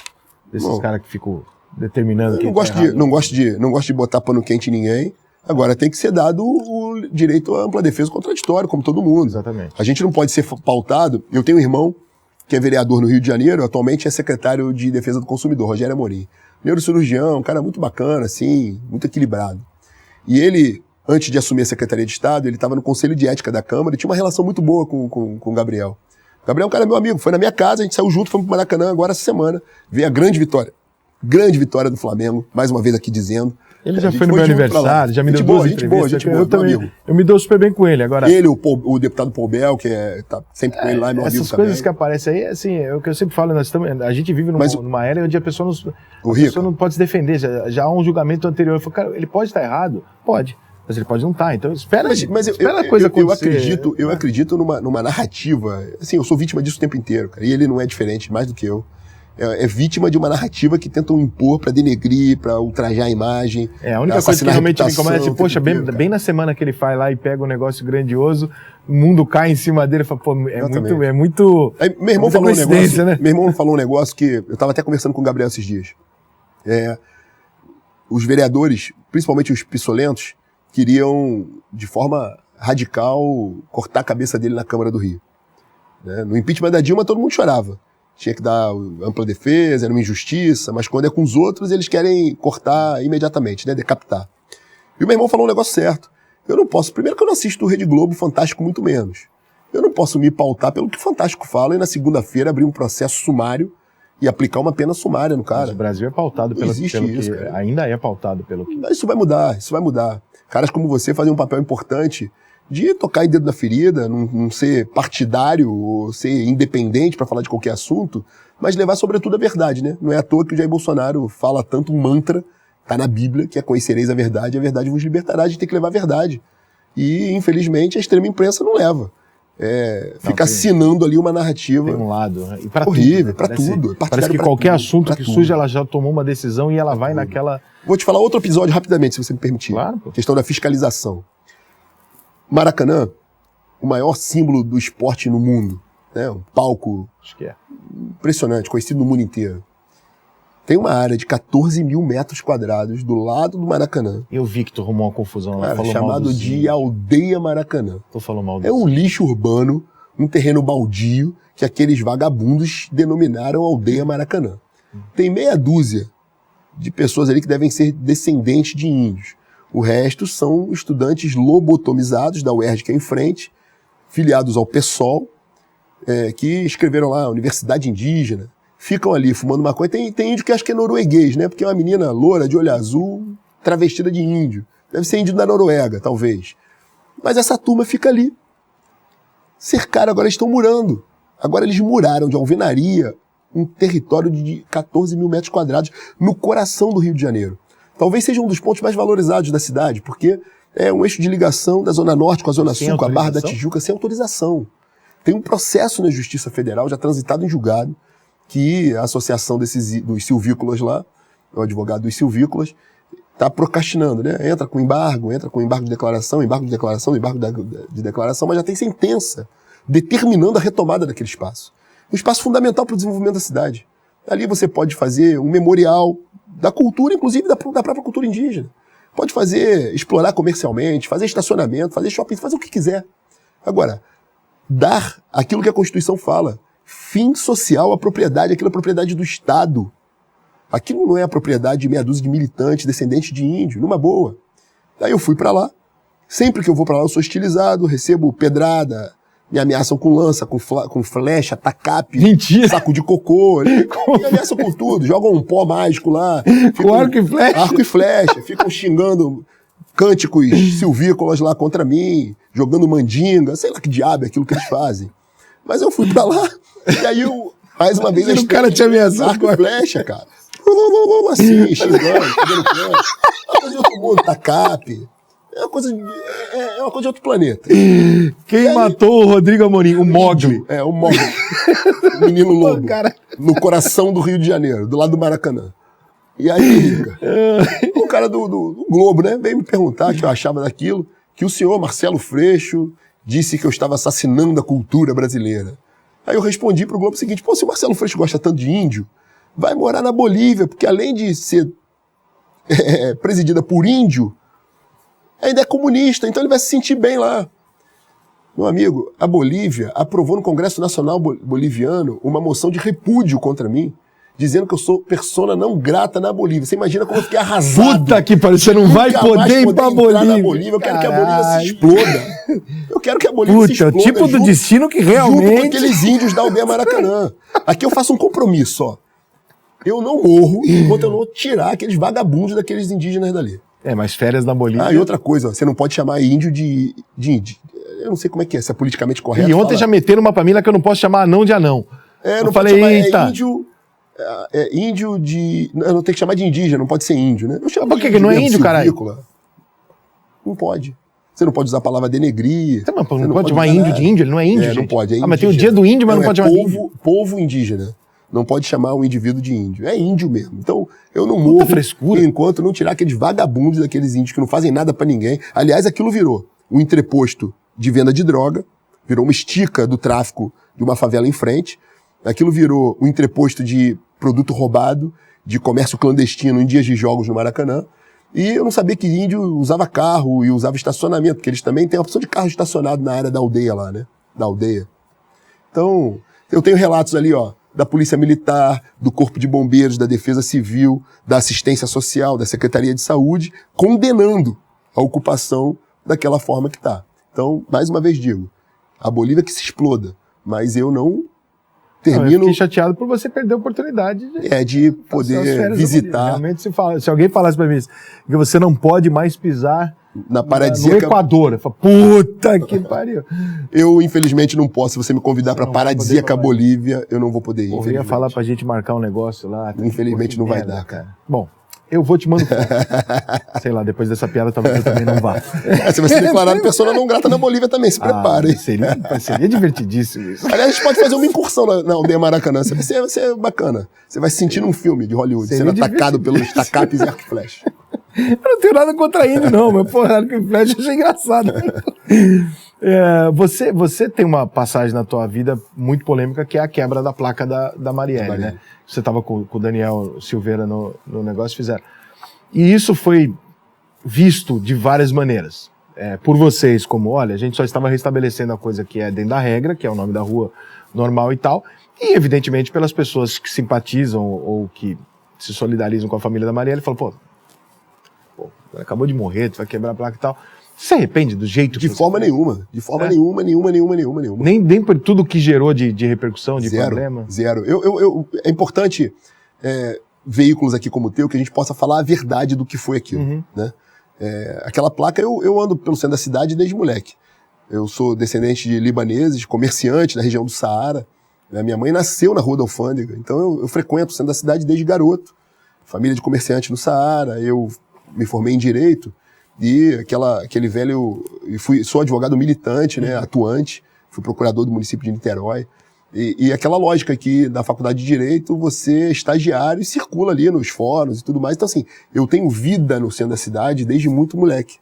desses caras que ficam determinando quem não gosto de botar pano quente em ninguém. Agora, tem que ser dado o direito à ampla defesa contraditória, como todo mundo. Exatamente. A gente não pode ser pautado... Eu tenho um irmão que é vereador no Rio de Janeiro, atualmente é secretário de Defesa do Consumidor, Rogério Amorim. Neurocirurgião, um cara muito bacana, assim, muito equilibrado. E ele, antes de assumir a Secretaria de Estado, ele estava no Conselho de Ética da Câmara e tinha uma relação muito boa com o Gabriel. O Gabriel é um cara meu amigo, foi na minha casa, a gente saiu junto, fomos pro Maracanã agora essa semana, ver a grande vitória do Flamengo, mais uma vez aqui dizendo. Ele já foi no meu aniversário, já me deu duas entrevistas. Gente boa, eu me dou super bem com ele. Agora, ele, o deputado Paul Bel, que tá sempre com ele lá, meu amigo essas coisas que aparecem aí, assim, é o que eu sempre falo, a gente vive numa era onde a pessoa não pode se defender, já há um julgamento anterior. Eu falo, cara, ele pode estar errado? Pode, mas ele pode não estar, então espera a coisa acontecer. Eu acredito numa narrativa, assim, eu sou vítima disso o tempo inteiro, cara, e ele não é diferente, mais do que eu. É vítima de uma narrativa que tentam impor pra denegrir, pra ultrajar a imagem. A única coisa que realmente me incomoda é assim, poxa, bem na semana que ele vai lá e pega um negócio grandioso, o mundo cai em cima dele e fala, pô, é muito. Aí, meu irmão falou um negócio, né? Meu irmão falou um negócio que eu tava até conversando com o Gabriel esses dias. Os vereadores, principalmente os pissolentos, queriam, de forma radical, cortar a cabeça dele na Câmara do Rio. No impeachment da Dilma, todo mundo chorava. Tinha que dar ampla defesa, era uma injustiça, mas quando é com os outros, eles querem cortar imediatamente, decapitar. E o meu irmão falou um negócio certo. Eu não posso, primeiro que eu não assisto o Rede Globo, Fantástico muito menos. Eu não posso me pautar pelo que o Fantástico fala e na segunda-feira abrir um processo sumário e aplicar uma pena sumária no cara. Mas o Brasil é pautado pelo que ainda é pautado pelo que... Mas isso vai mudar. Caras como você fazem um papel importante de tocar em dedo na ferida, não ser partidário ou ser independente para falar de qualquer assunto, mas levar sobretudo a verdade, né? Não é à toa que o Jair Bolsonaro fala tanto um mantra, tá na Bíblia, que é conhecereis a verdade vos libertará, de ter que levar a verdade. E, infelizmente, a extrema imprensa não leva. Fica assinando ali uma narrativa. Tem um lado. E pra horrível, tudo, para tudo. Parece que qualquer assunto que surge, ela já tomou uma decisão e ela vai naquela... Vou te falar outro episódio rapidamente, se você me permitir. Claro, pô. Questão da fiscalização. Maracanã, o maior símbolo do esporte no mundo, um palco impressionante, conhecido no mundo inteiro. Tem uma área de 14 mil metros quadrados do lado do Maracanã. Eu vi que tu arrumou uma confusão lá. Cara, chamado de Aldeia Maracanã. Tô falando mal É um lixo urbano, um terreno baldio, que aqueles vagabundos denominaram Aldeia Maracanã. Tem meia dúzia de pessoas ali que devem ser descendentes de índios. O resto são estudantes lobotomizados da UERJ, que é em frente, filiados ao PSOL, que escreveram lá, Universidade Indígena, ficam ali fumando maconha. Tem índio que acho que é norueguês, né? Porque é uma menina loura, de olho azul, travestida de índio. Deve ser índio da Noruega, talvez. Mas essa turma fica ali. Cercaram, agora eles estão murando. Agora eles muraram de alvenaria um território de 14 mil metros quadrados no coração do Rio de Janeiro. Talvez seja um dos pontos mais valorizados da cidade, porque é um eixo de ligação da Zona Norte com a Zona Sul, com a Barra da Tijuca, sem autorização. Tem um processo na Justiça Federal, já transitado em julgado, que a associação dos silvícolas lá, o advogado dos silvícolas, está procrastinando, né? Entra com embargo de declaração, embargo de declaração, mas já tem sentença determinando a retomada daquele espaço. Um espaço fundamental para o desenvolvimento da cidade. Ali você pode fazer um memorial da cultura, inclusive da própria cultura indígena. Pode explorar comercialmente, fazer estacionamento, fazer shopping, fazer o que quiser. Agora, dar aquilo que a Constituição fala, fim social à propriedade, aquilo é propriedade do Estado. Aquilo não é a propriedade de meia dúzia de militantes, descendentes de índio, numa boa. Daí eu fui para lá, sempre que eu vou para lá eu sou hostilizado, recebo pedrada, me ameaçam com lança, com flecha, tacape, mentira, saco de cocô, me ameaçam com tudo, jogam um pó mágico lá. Com arco e flecha? Arco e flecha, ficam xingando cânticos silvícolas lá contra mim, jogando mandinga, sei lá que diabo é aquilo que eles fazem. Mas eu fui pra lá, e aí mais uma vez... O cara te ameaçou arco e flecha, cara. assim, xingando, uma coisa de outro mundo, TACAP. É uma coisa de outro planeta. Quem matou o Rodrigo Amorim? O Mogli. O Mogli. O menino lobo. No coração do Rio de Janeiro, do lado do Maracanã. E aí, o cara do Globo, né, veio me perguntar o que eu achava daquilo, que o senhor Marcelo Freixo disse que eu estava assassinando a cultura brasileira. Aí eu respondi pro Globo o seguinte: pô, se o Marcelo Freixo gosta tanto de índio, vai morar na Bolívia, porque além de ser presidida por índio, ainda é comunista, então ele vai se sentir bem lá. Meu amigo, a Bolívia aprovou no Congresso Nacional Boliviano uma moção de repúdio contra mim, dizendo que eu sou persona não grata na Bolívia. Você imagina como eu fiquei arrasado. Puta que pariu, você não vai poder ir pra Bolívia. Eu quero que a Bolívia se exploda. Eu quero que a Bolívia se exploda. O tipo do destino que realmente... Junto com aqueles índios da aldeia Maracanã. Aqui eu faço um compromisso, ó. Eu não morro enquanto eu não tirar aqueles vagabundos daqueles indígenas dali. Mas férias na Bolívia... E outra coisa, você não pode chamar índio de índio. Eu não sei como é que é, se é politicamente correto. E ontem já meteram uma pra mim lá que eu não posso chamar anão de anão. Eu falei, eita... índio de... Eu não tenho que chamar de indígena, não pode ser índio, né? Por que não é índio, caralho? Não pode. Você não pode usar a palavra denegrir. Não pode chamar índio de índio? Ele não é índio, gente. Não pode, mas tem o dia do índio, mas não pode chamar de índio. Povo indígena. Não pode chamar um indivíduo de índio. É índio mesmo. Então, eu não morro enquanto não tirar aqueles vagabundos daqueles índios que não fazem nada pra ninguém. Aliás, aquilo virou um entreposto de venda de droga, virou uma estica do tráfico de uma favela em frente. Aquilo virou um entreposto de produto roubado, de comércio clandestino em dias de jogos no Maracanã. E eu não sabia que índio usava carro e usava estacionamento, porque eles também têm a opção de carro estacionado na área da aldeia lá, né? Da aldeia. Então, eu tenho relatos ali, ó, da Polícia Militar, do Corpo de Bombeiros, da Defesa Civil, da Assistência Social, da Secretaria de Saúde, condenando a ocupação daquela forma que está. Então, mais uma vez digo, a Bolívia que se exploda, mas eu não termino... Eu fiquei chateado por você perder a oportunidade de poder visitar. Realmente, se alguém falasse para mim que você não pode mais pisar na paradisíaca... no Equador, eu falo, puta que pariu. Eu, infelizmente, não posso. Se você me convidar para paradisíaca Bolívia, eu não vou poder ir. Eu ia falar pra gente marcar um negócio lá. Infelizmente não vai dar, cara. Bom, eu vou te mandar foto. Sei lá, depois dessa piada talvez eu também não vá. Você vai ser declarado persona não grata na Bolívia também, se prepare. Seria divertidíssimo isso. Aliás, a gente pode fazer uma incursão na aldeia Maracanã. Vai ser bacana. Você vai se sentir num filme de Hollywood, sendo atacado pelos tacapes e arco e flecha. Eu não tenho nada contra índio, não, mas porra, arco e flecha eu achei engraçado. Você tem uma passagem na tua vida muito polêmica, que é a quebra da placa da Marielle, né? Você estava com o Daniel Silveira no negócio, fizeram. E isso foi visto de várias maneiras. Por vocês, como, olha, a gente só estava restabelecendo a coisa que é dentro da regra, que é o nome da rua normal e tal, e evidentemente pelas pessoas que simpatizam ou que se solidarizam com a família da Marielle, falam, pô, acabou de morrer, tu vai quebrar a placa e tal. Você se arrepende do jeito que De forma nenhuma. De forma nenhuma. Nem por tudo que gerou de repercussão, de problema? Zero. É importante veículos aqui como o teu que a gente possa falar a verdade do que foi aquilo, né? Aquela placa, eu ando pelo centro da cidade desde moleque. Eu sou descendente de libaneses, comerciante na região do Saara. Minha mãe nasceu na Rua da Alfândega, então eu frequento o centro da cidade desde garoto. Família de comerciante no Saara, eu me formei em Direito, e aquele velho... Sou advogado militante, né, atuante, fui procurador do município de Niterói, e aquela lógica que na faculdade de Direito você é estagiário e circula ali nos fóruns e tudo mais. Então, assim, eu tenho vida no centro da cidade desde muito moleque.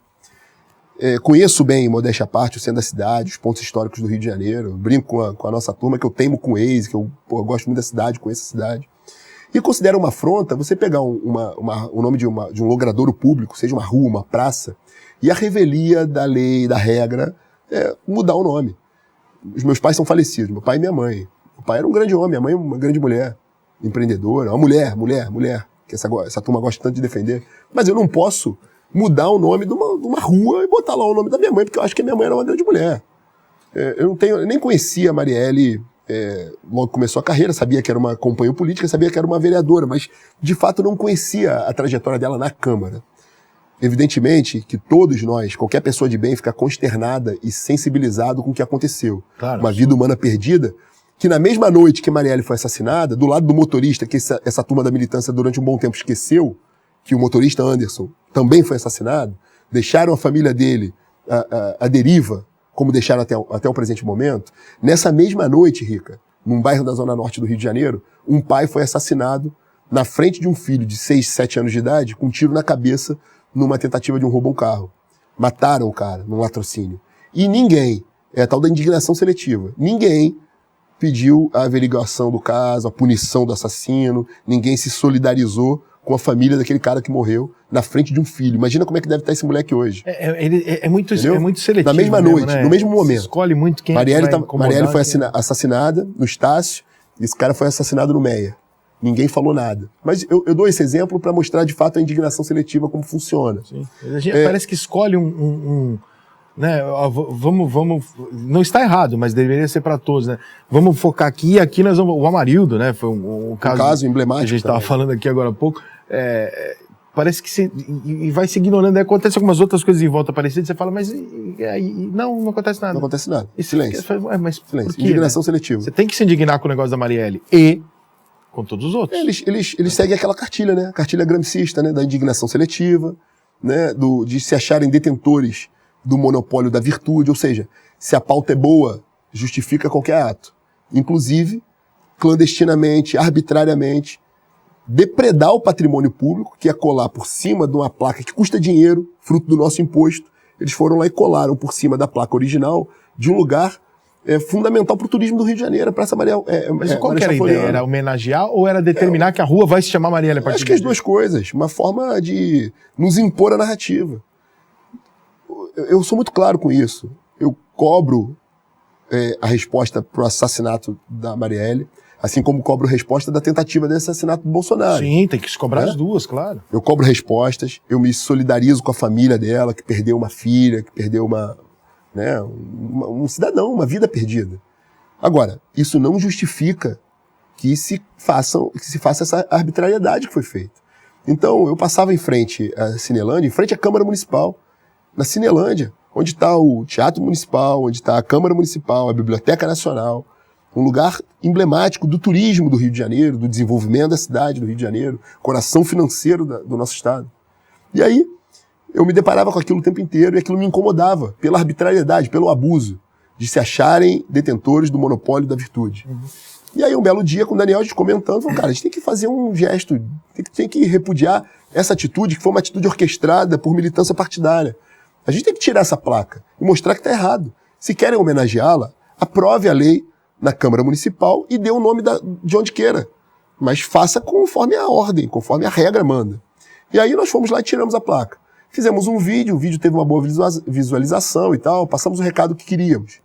Conheço bem, modéstia à parte, o centro da cidade, os pontos históricos do Rio de Janeiro, brinco com a nossa turma, que eu teimo com ex, que eu gosto muito da cidade, conheço a cidade. E considero uma afronta você pegar o nome de um logradouro público, seja uma rua, uma praça, e a revelia da lei, da regra, mudar o nome. Os meus pais são falecidos, meu pai e minha mãe. O pai era um grande homem, a mãe uma grande mulher, empreendedora, uma mulher, que essa turma gosta tanto de defender. Mas eu não posso mudar o nome de uma rua e botar lá o nome da minha mãe, porque eu acho que a minha mãe era uma grande mulher. Eu nem conhecia a Marielle logo começou a carreira, sabia que era uma companheira política, sabia que era uma vereadora, mas de fato não conhecia a trajetória dela na Câmara. Evidentemente que todos nós, qualquer pessoa de bem, fica consternada e sensibilizado com o que aconteceu. Claro, uma vida humana perdida, que na mesma noite que Marielle foi assassinada, do lado do motorista, que essa turma da militância durante um bom tempo esqueceu, que o motorista Anderson também foi assassinado, deixaram a família dele à deriva, como deixaram até o presente momento, nessa mesma noite, Rica, num bairro da Zona Norte do Rio de Janeiro, um pai foi assassinado na frente de um filho de 6, 7 anos de idade, com um tiro na cabeça, numa tentativa de um roubo a um carro. Mataram o cara num latrocínio. E ninguém, é a tal da indignação seletiva, ninguém pediu a averiguação do caso, a punição do assassino, ninguém se solidarizou com a família daquele cara que morreu na frente de um filho. Imagina como é que deve estar esse moleque hoje. É muito seletivo. Na mesma noite, né? no mesmo momento. Você escolhe muito quem Marielle foi quem... assassinada no Estácio, e esse cara foi assassinado no Meia. Ninguém falou nada. Mas eu dou esse exemplo para mostrar de fato a indignação seletiva, como funciona. Sim. A gente parece que escolhe né, vamos, não está errado, mas deveria ser para todos, né? Vamos focar aqui, e aqui nós vamos, o Amarildo, né? Foi um caso emblemático. Que a gente estava falando aqui agora há pouco. Parece que e vai se ignorando. Aí acontece algumas outras coisas em volta parecidas, você fala, mas não acontece nada. Não acontece nada. Silêncio. Mas silêncio. Quê, indignação né? seletiva. Você tem que se indignar com o negócio da Marielle e com todos os outros. Eles seguem aquela cartilha, né? A cartilha gramscista, né? Da indignação seletiva, né? De se acharem detentores do monopólio da virtude, ou seja, se a pauta é boa, justifica qualquer ato. Inclusive, clandestinamente, arbitrariamente, depredar o patrimônio público, que é colar por cima de uma placa que custa dinheiro, fruto do nosso imposto. Eles foram lá e colaram por cima da placa original de um lugar fundamental para o turismo do Rio de Janeiro, a Praça Marielle. Mas qual que era a ideia? Era homenagear ou era determinar que a rua vai se chamar Marielle a partir Acho que as duas coisas. Uma forma de nos impor a narrativa. Eu sou muito claro com isso. Eu cobro a resposta para o assassinato da Marielle, assim como cobro resposta da tentativa de assassinato do Bolsonaro. Sim, tem que se cobrar as duas, claro. Eu cobro respostas, eu me solidarizo com a família dela, que perdeu uma filha, que perdeu um cidadão, uma vida perdida. Agora, isso não justifica que se faça essa arbitrariedade que foi feita. Então, eu passava em frente à Cinelândia, em frente à Câmara Municipal, na Cinelândia, onde está o Teatro Municipal, onde está a Câmara Municipal, a Biblioteca Nacional, um lugar emblemático do turismo do Rio de Janeiro, do desenvolvimento da cidade do Rio de Janeiro, coração financeiro do nosso estado. E aí, eu me deparava com aquilo o tempo inteiro e aquilo me incomodava pela arbitrariedade, pelo abuso, de se acharem detentores do monopólio da virtude. Uhum. E aí, um belo dia, com o Daniel, a gente comentando, falou, cara, a gente tem que fazer um gesto, tem que repudiar essa atitude, que foi uma atitude orquestrada por militância partidária. A gente tem que tirar essa placa e mostrar que está errado. Se querem homenageá-la, aprove a lei na Câmara Municipal e dê o nome de onde queira. Mas faça conforme a ordem, conforme a regra manda. E aí nós fomos lá e tiramos a placa. Fizemos um vídeo, o vídeo teve uma boa visualização e tal, passamos o recado que queríamos.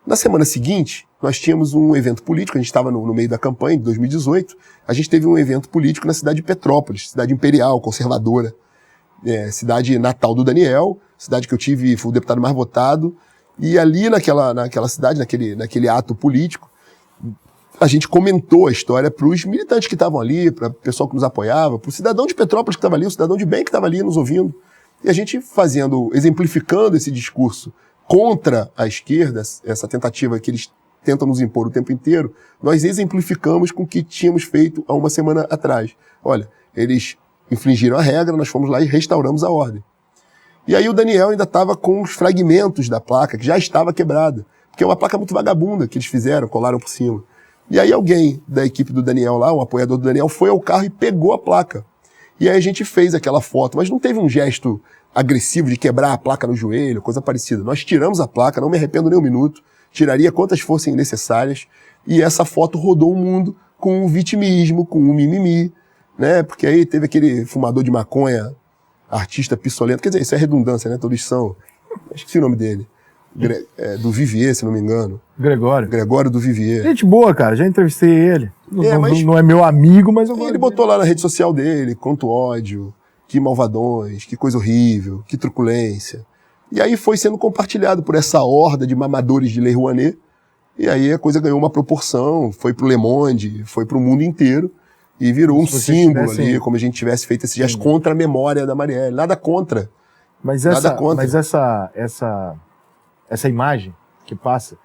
Na semana seguinte, nós tínhamos um evento político, a gente estava no meio da campanha de 2018, a gente teve um evento político na cidade de Petrópolis, cidade imperial, conservadora, cidade natal do Daniel, cidade que fui o deputado mais votado, e ali naquela cidade, naquele ato político, a gente comentou a história para os militantes que estavam ali, para o pessoal que nos apoiava, para o cidadão de Petrópolis que estava ali, o cidadão de bem que estava ali nos ouvindo. E a gente exemplificando esse discurso contra a esquerda, essa tentativa que eles tentam nos impor o tempo inteiro, nós exemplificamos com o que tínhamos feito há uma semana atrás. Olha, eles infringiram a regra, nós fomos lá e restauramos a ordem. E aí o Daniel ainda estava com os fragmentos da placa, que já estava quebrada, porque é uma placa muito vagabunda que eles fizeram, colaram por cima. E aí alguém da equipe do Daniel lá, um apoiador do Daniel, foi ao carro e pegou a placa. E aí a gente fez aquela foto, mas não teve um gesto agressivo de quebrar a placa no joelho, coisa parecida. Nós tiramos a placa, não me arrependo nem um minuto, tiraria quantas fossem necessárias, e essa foto rodou o mundo com um vitimismo, com um mimimi, né? Porque aí teve aquele fumador de maconha, artista pissolento, quer dizer, isso é redundância, né? Todos são, esqueci o nome dele, do Vivier, se não me engano. Gregório do Vivier. Gente boa, cara, já entrevistei ele. Mas não é meu amigo, mas eu gosto. Ele botou lá na rede social dele, quanto ódio, que malvadões, que coisa horrível, que truculência. E aí foi sendo compartilhado por essa horda de mamadores de Lei Rouanet, e aí a coisa ganhou uma proporção, foi pro Le Monde, foi pro mundo inteiro, e virou um símbolo ali, como a gente tivesse feito esse gesto contra a memória da Marielle. Nada contra. Mas essa imagem que passa,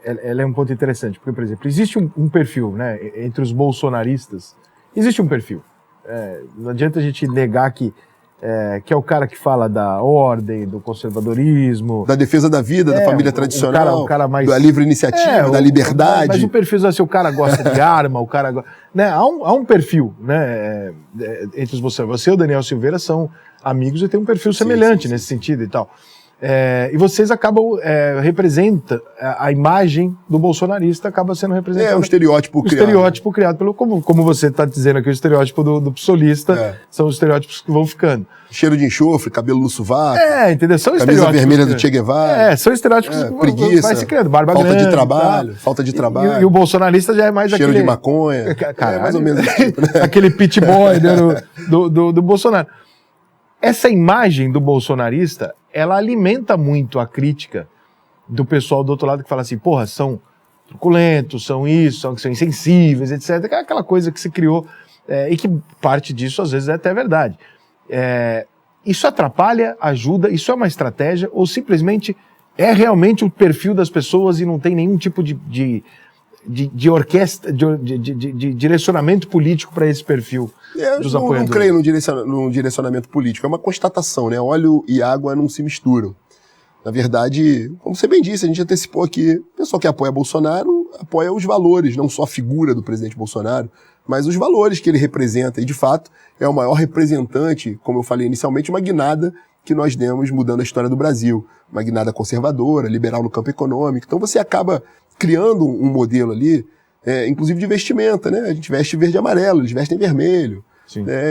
ela é um ponto interessante, porque, por exemplo, existe um perfil, né, entre os bolsonaristas, existe um perfil. Não adianta a gente negar que é o cara que fala da ordem, do conservadorismo, da defesa da vida, da família tradicional, o cara mais, da livre iniciativa, da liberdade. Mas o perfil, assim, o cara gosta de arma, o cara gosta, né, há um perfil, né, entre os bolsonaristas. Você e o Daniel Silveira são amigos e tem um perfil semelhante nesse sentido e tal. E vocês acabam representando a imagem do bolsonarista, acaba sendo representada. Um estereótipo criado. Estereótipo criado pelo, como você está dizendo aqui, o estereótipo do psolista, são os estereótipos que vão ficando. Cheiro de enxofre, cabelo no sovaco. Entendeu? São camisa vermelha do Che Guevara. São estereótipos que preguiça, vai se criando. Barba falta grande, de trabalho, falta de trabalho. E o bolsonarista já é mais cheiro aquele... de maconha. Caralho, mais ou menos esse tipo, né? Aquele pit boy, né, do Bolsonaro. Essa imagem do bolsonarista, ela alimenta muito a crítica do pessoal do outro lado que fala assim, porra, são truculentos, são isso, são insensíveis, etc. Aquela coisa que se criou e que parte disso às vezes é até verdade. Isso atrapalha, ajuda, isso é uma estratégia ou simplesmente é realmente o perfil das pessoas e não tem nenhum tipo de orquestra, de direcionamento político para esse perfil dos apoiadores? Eu não creio num direcionamento político, é uma constatação, né? Óleo e água não se misturam. Na verdade, como você bem disse, a gente antecipou aqui, o pessoal que apoia Bolsonaro apoia os valores, não só a figura do presidente Bolsonaro, mas os valores que ele representa. E, de fato, é o maior representante, como eu falei inicialmente, uma guinada que nós demos mudando a história do Brasil. Uma guinada conservadora, liberal no campo econômico. Então você acaba criando um modelo ali, inclusive de vestimenta, né? A gente veste verde e amarelo, eles vestem vermelho.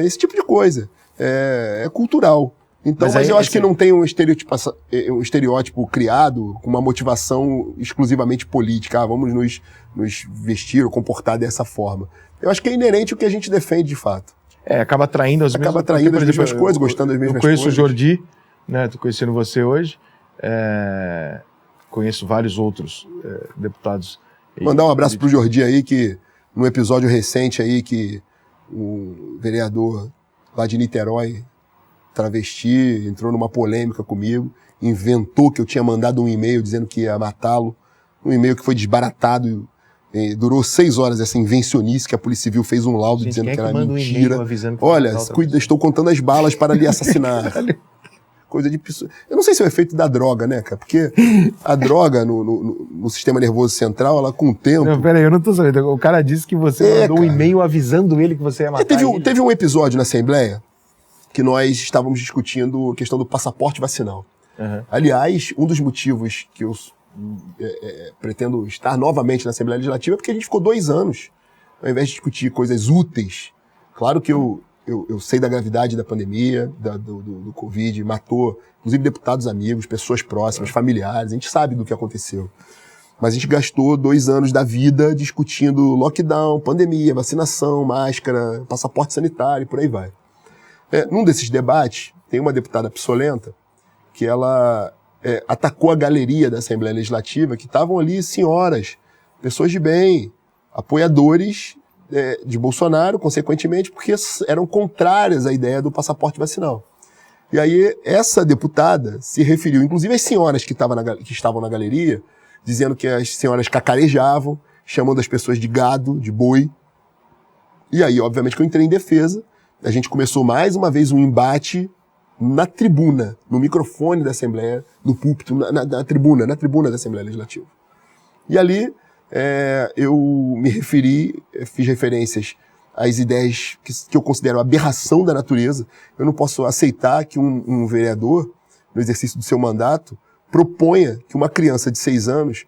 Esse tipo de coisa. É cultural. Então, mas eu acho que não tem um estereótipo criado com uma motivação exclusivamente política. Vamos nos vestir ou comportar dessa forma. Eu acho que é inerente ao que a gente defende de fato. Acaba atraindo as mesmas coisas, gostando das mesmas coisas. Eu conheço o Jordi, né? Tô conhecendo você hoje. Conheço vários outros deputados. Mandar um abraço pro Jordi aí, que num episódio recente aí que o vereador lá de Niterói, travesti, entrou numa polêmica comigo, inventou que eu tinha mandado um e-mail dizendo que ia matá-lo, um e-mail que foi desbaratado, durou 6 horas essa invencionice que a Polícia Civil fez um laudo dizendo que era mentira. Olha, estou contando as balas para lhe assassinar. Coisa de pessoa. Eu não sei se é o efeito da droga, né, cara? Porque a droga no sistema nervoso central, ela com o tempo... Não, peraí, eu não tô sabendo. O cara disse que você mandou um e-mail avisando ele que você ia matar ele. Teve um episódio na Assembleia que nós estávamos discutindo a questão do passaporte vacinal. Aliás, um dos motivos que eu pretendo estar novamente na Assembleia Legislativa é porque a gente ficou 2 anos, ao invés de discutir coisas úteis. Claro que eu sei da gravidade da pandemia, do Covid, matou, inclusive deputados amigos, pessoas próximas, familiares, a gente sabe do que aconteceu. Mas a gente gastou 2 anos da vida discutindo lockdown, pandemia, vacinação, máscara, passaporte sanitário, por aí vai. Num desses debates, tem uma deputada psolenta que ela atacou a galeria da Assembleia Legislativa, que estavam ali senhoras, pessoas de bem, apoiadores de Bolsonaro, consequentemente, porque eram contrárias à ideia do passaporte vacinal. E aí, essa deputada se referiu, inclusive às senhoras que estavam na galeria, dizendo que as senhoras cacarejavam, chamando as pessoas de gado, de boi. E aí, obviamente, que eu entrei em defesa. A gente começou mais uma vez um embate na tribuna, no microfone da Assembleia, no púlpito, na tribuna da Assembleia Legislativa. E ali, eu me referi, fiz referências às ideias que eu considero aberração da natureza. Eu não posso aceitar que um vereador, no exercício do seu mandato, proponha que uma criança de 6 anos,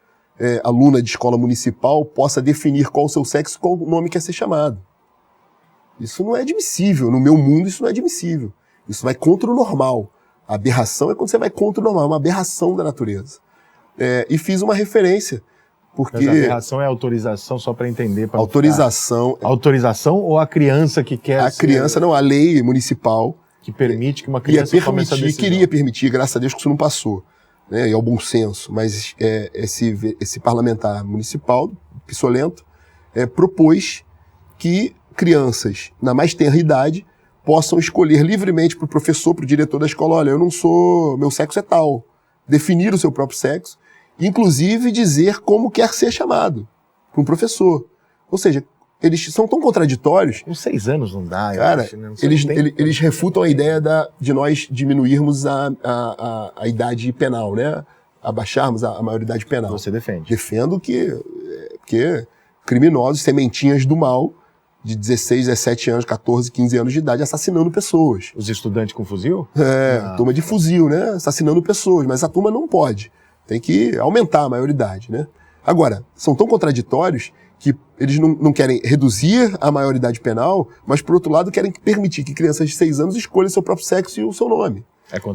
aluna de escola municipal, possa definir qual o seu sexo e qual o nome quer ser chamado. Isso não é admissível. No meu mundo, isso não é admissível. Isso vai contra o normal. A aberração é quando você vai contra o normal, é uma aberração da natureza. E fiz uma referência, porque... Mas a aberração é autorização, só para entender? Pra autorização... Autorização ou a criança que quer A criança, não, a lei municipal... Que permite que uma criança tome essa decisão. Queria permitir, graças a Deus que isso não passou, né? E ao bom senso. Mas esse parlamentar municipal, psolento, propôs que crianças, na mais tenra idade, possam escolher livremente para o professor, para o diretor da escola, olha, eu não sou, meu sexo é tal. Definir o seu próprio sexo inclusive dizer como quer ser chamado para um professor. Ou seja, eles são tão contraditórios. Com 6 anos não dá, cara, acho, né? eles refutam a ideia de nós diminuirmos a idade penal, né? Abaixarmos a maioridade penal. Você defende? Defendo que criminosos, sementinhas do mal, de 16, 17 anos, 14, 15 anos de idade, assassinando pessoas. Os estudantes com fuzil? Turma de fuzil, né? Assassinando pessoas, mas essa turma não pode. Tem que aumentar a maioridade, né? Agora, são tão contraditórios que eles não querem reduzir a maioridade penal, mas, por outro lado, querem permitir que crianças de 6 anos escolham seu próprio sexo e o seu nome.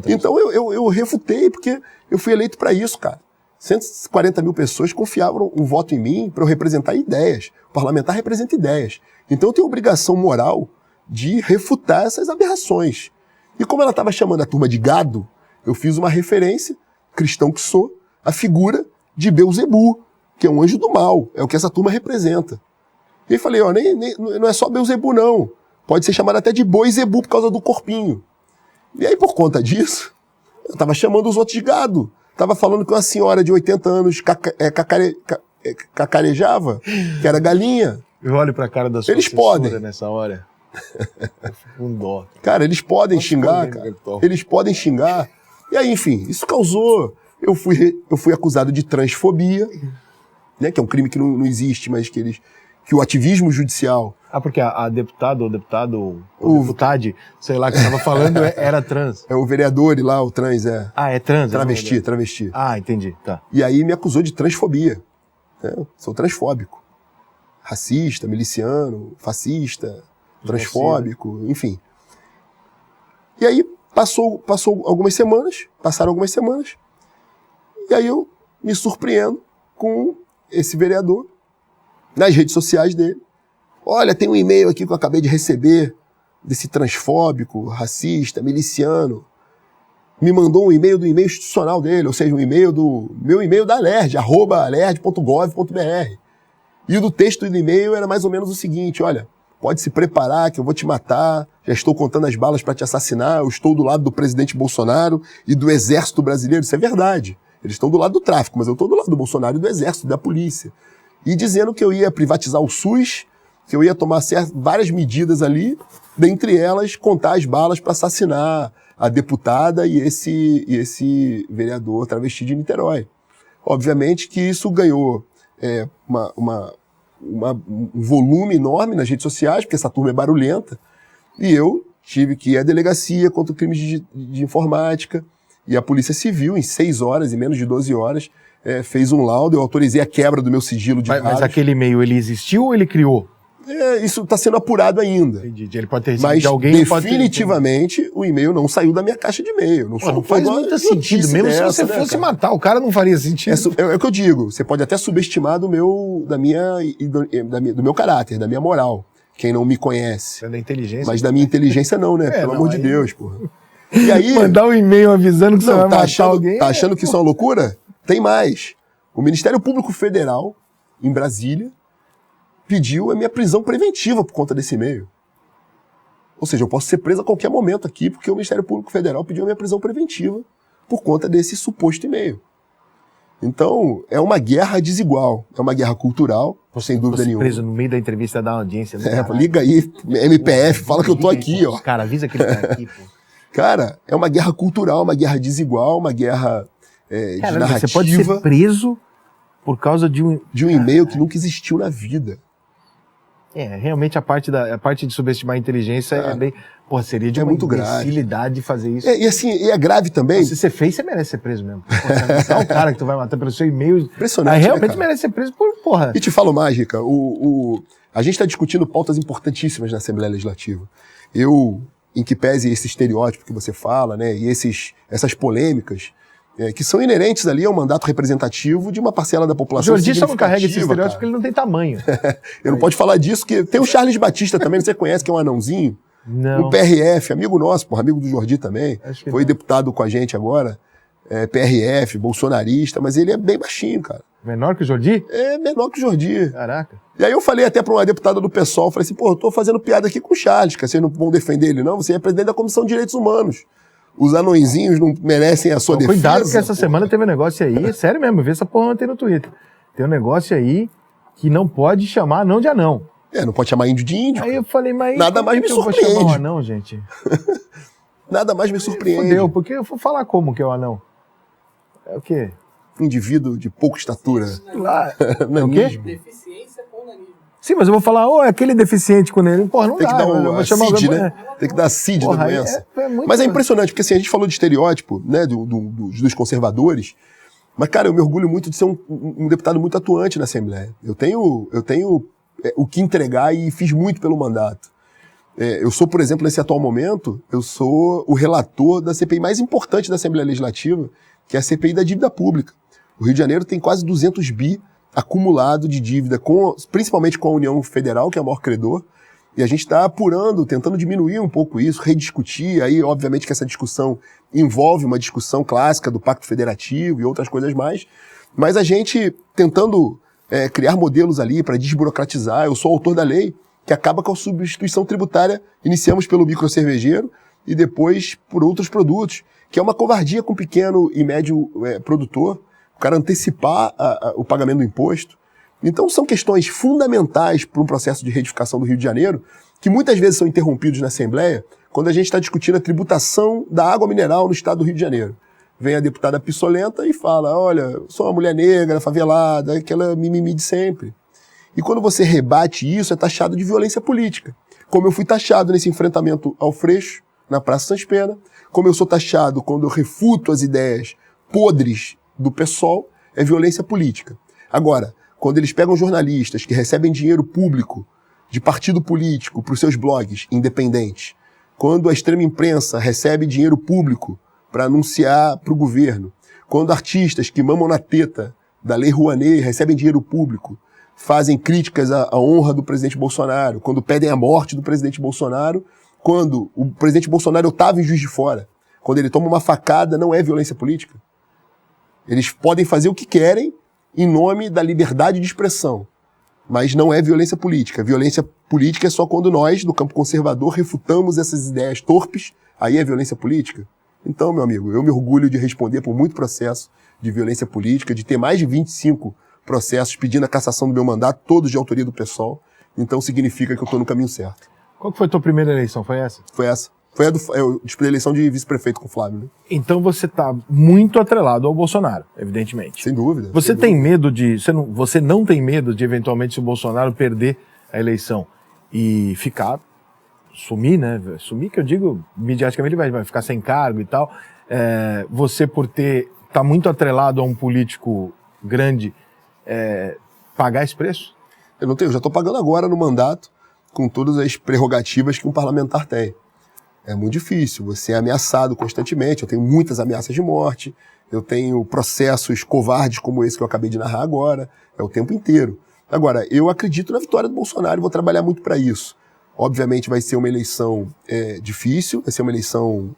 Então, eu refutei, porque eu fui eleito para isso, cara. 140 mil pessoas confiavam um voto em mim para eu representar ideias. O parlamentar representa ideias. Então, eu tenho a obrigação moral de refutar essas aberrações. E como ela estava chamando a turma de gado, eu fiz uma referência, cristão que sou, à figura de Beuzebu, que é um anjo do mal, é o que essa turma representa. E aí falei, ó, não é só Beuzebu não, pode ser chamado até de Boizebu por causa do corpinho. E aí, por conta disso, eu tava chamando os outros de gado, tava falando que uma senhora de 80 anos cacarejava, que era galinha. Eu olho pra cara da sua eles podem nessa hora. Eu fico com dó. Cara, eles podem xingar, cara. Eles podem xingar. E aí, enfim, isso causou... Eu fui acusado de transfobia, né, que é um crime que não existe, mas que o ativismo judicial... Porque a deputada, ou deputade, sei lá, que estava falando, era trans. É o vereador lá, o trans, é. É trans? Travesti. Entendi, tá. E aí me acusou de transfobia. Né? Sou transfóbico. Racista, miliciano, fascista, transfóbico, enfim. E aí passaram algumas semanas, e aí eu me surpreendo com esse vereador nas redes sociais dele. Olha, tem um e-mail aqui que eu acabei de receber desse transfóbico, racista, miliciano. Me mandou um e-mail do e-mail institucional dele, ou seja, um e-mail meu e-mail da Alerj, @alerj.gov.br. E o do texto do e-mail era mais ou menos o seguinte, olha, pode se preparar que eu vou te matar, já estou contando as balas para te assassinar, eu estou do lado do presidente Bolsonaro e do exército brasileiro, isso é verdade. Eles estão do lado do tráfico, mas eu estou do lado do Bolsonaro e do exército, da polícia. E dizendo que eu ia privatizar o SUS, que eu ia tomar várias medidas ali, dentre elas contar as balas para assassinar a deputada e esse vereador travesti de Niterói. Obviamente que isso ganhou um volume enorme nas redes sociais, porque essa turma é barulhenta, e eu tive que ir à delegacia contra crimes de informática, e a Polícia Civil, em 6 horas, em menos de 12 horas, fez um laudo, eu autorizei a quebra do meu sigilo de dados. Mas aquele e-mail, ele existiu ou ele criou? Isso está sendo apurado ainda. Entendi. Ele pode ter recebido mas de alguém. definitivamente o e-mail não saiu da minha caixa de e-mail. Não faz muito sentido. Mesmo se você fosse matar o cara, não faria sentido. É o que eu digo. Você pode até subestimar do meu caráter, da minha moral. Quem não me conhece. É da inteligência. Mas da minha inteligência não, né? Pelo amor de Deus, porra. E aí, mandar um e-mail avisando que você vai matar alguém. Tá achando que isso é uma loucura? Tem mais. O Ministério Público Federal, em Brasília, pediu a minha prisão preventiva por conta desse e-mail. Ou seja, eu posso ser preso a qualquer momento aqui, porque o Ministério Público Federal pediu a minha prisão preventiva por conta desse suposto e-mail. Então, é uma guerra desigual, é uma guerra cultural, sem dúvida nenhuma. Preso no meio da entrevista da audiência. Liga aí, MPF, fala que eu tô aqui, ó. Cara, avisa que ele tá aqui, pô. Cara, é uma guerra cultural, uma guerra desigual, uma guerra de narrativa. Você pode ser preso por causa de um e-mail que nunca existiu na vida. Realmente a parte de subestimar a inteligência é bem... Pô, seria de uma imbecilidade de fazer isso. E assim, é grave também. Se você fez, você merece ser preso mesmo. Você é o cara que tu vai matar pelo seu e-mail. Impressionante, Aí realmente merece ser preso por porra. E te falo mais, Rica, a gente está discutindo pautas importantíssimas na Assembleia Legislativa. Em que pese esse estereótipo que você fala, né, e essas polêmicas, que são inerentes ali ao mandato representativo de uma parcela da população. O Jordi só não carrega esse estereótipo porque ele não tem tamanho. Eu não posso falar disso, porque tem o Charles Batista também, você conhece, que é um anãozinho. Não. O PRF, amigo nosso, amigo do Jordi também. Foi deputado com a gente agora. PRF, bolsonarista, mas ele é bem baixinho, cara. Menor que o Jordi? É menor que o Jordi. Caraca. E aí eu falei até pra uma deputada do PSOL, falei assim, eu tô fazendo piada aqui com o Charles, que vocês não vão defender ele não, você é presidente da Comissão de Direitos Humanos. Os anõezinhos não merecem a sua defesa? Cuidado, que essa semana teve um negócio aí, é sério mesmo, eu vi essa porra ontem no Twitter. Tem um negócio aí que não pode chamar anão de anão. Não pode chamar índio de índio. Aí eu falei, mas nada mais me surpreende. Eu vou chamar um anão, gente? Nada mais me surpreende. Fudeu, porque eu vou falar como que é o anão. É o quê? Indivíduo de pouca estatura. É o quê? Deficiência com nanismo. Sim, mas eu vou falar, é aquele deficiente com ele. Porra, não tem dá. Que dar eu vou chamar CID, né? Tem que dar CID da doença. Mas é impressionante, porque assim, a gente falou de estereótipo, né, dos conservadores, mas, cara, eu me orgulho muito de ser um deputado muito atuante na Assembleia. Eu tenho o que entregar e fiz muito pelo mandato. Eu sou, por exemplo, nesse atual momento, eu sou o relator da CPI mais importante da Assembleia Legislativa, que é a CPI da dívida pública. O Rio de Janeiro tem quase 200 bi acumulado de dívida, principalmente com a União Federal, que é o maior credor, e a gente está apurando, tentando diminuir um pouco isso, rediscutir, aí obviamente que essa discussão envolve uma discussão clássica do Pacto Federativo e outras coisas mais, mas a gente tentando criar modelos ali para desburocratizar. Eu sou autor da lei que acaba com a substituição tributária, iniciamos pelo microcervejeiro e depois por outros produtos, que é uma covardia com o pequeno e médio produtor, o cara antecipar o pagamento do imposto. Então são questões fundamentais para um processo de reedificação do Rio de Janeiro, que muitas vezes são interrompidos na Assembleia, quando a gente está discutindo a tributação da água mineral no estado do Rio de Janeiro. Vem a deputada Pissolenta e fala, olha, sou uma mulher negra, favelada, aquela mimimi de sempre. E quando você rebate isso, é taxado de violência política. Como eu fui taxado nesse enfrentamento ao Freixo, na Praça Sans Pena, como eu sou taxado quando eu refuto as ideias podres do PSOL, é violência política. Agora, quando eles pegam jornalistas que recebem dinheiro público de partido político para os seus blogs independentes, quando a extrema imprensa recebe dinheiro público para anunciar para o governo, quando artistas que mamam na teta da Lei Rouanet recebem dinheiro público, fazem críticas à honra do presidente Bolsonaro, quando pedem a morte do presidente Bolsonaro, quando o presidente Bolsonaro estava em Juiz de Fora, quando ele toma uma facada, não é violência política? Eles podem fazer o que querem em nome da liberdade de expressão, mas não é violência política. Violência política é só quando nós, do campo conservador, refutamos essas ideias torpes, aí é violência política. Então, meu amigo, eu me orgulho de responder por muito processo de violência política, de ter mais de 25 processos pedindo a cassação do meu mandato, todos de autoria do PSOL. Então significa que eu estou no caminho certo. Qual que foi a tua primeira eleição? Foi essa? Foi essa. Foi eu disputei a eleição de vice-prefeito com o Flávio, né? Então você está muito atrelado ao Bolsonaro, evidentemente. Sem dúvida. Você tem medo de... Você não tem medo de, eventualmente, se o Bolsonaro perder a eleição e sumir, né? Sumir, que eu digo, midiaticamente ele vai ficar sem cargo e tal. Você, por tá muito atrelado a um político grande, pagar esse preço? Eu já estou pagando agora no mandato, com todas as prerrogativas que um parlamentar tem. É muito difícil, você é ameaçado constantemente, eu tenho muitas ameaças de morte, eu tenho processos covardes como esse que eu acabei de narrar agora, é o tempo inteiro. Agora, eu acredito na vitória do Bolsonaro e vou trabalhar muito para isso. Obviamente vai ser uma eleição difícil, vai ser uma eleição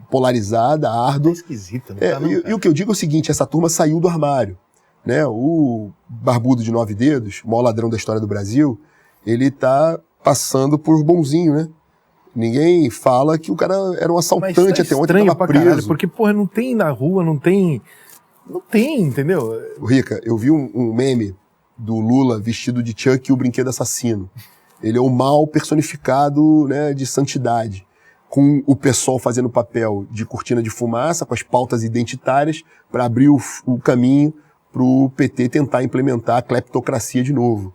polarizada, árdua. É esquisita, não e o que eu digo é o seguinte, essa turma saiu do armário, né? O barbudo de 9 dedos, o maior ladrão da história do Brasil, ele tá passando por bonzinho, né? Ninguém fala que o cara era um assaltante até ontem, estava preso. Caralho, porque, porra, não tem na rua, não tem, entendeu? Rica, eu vi um meme do Lula vestido de Chuck e o brinquedo assassino. Ele é o mal personificado, né, de santidade, com o PSOL fazendo papel de cortina de fumaça, com as pautas identitárias, para abrir o caminho para o PT tentar implementar a cleptocracia de novo.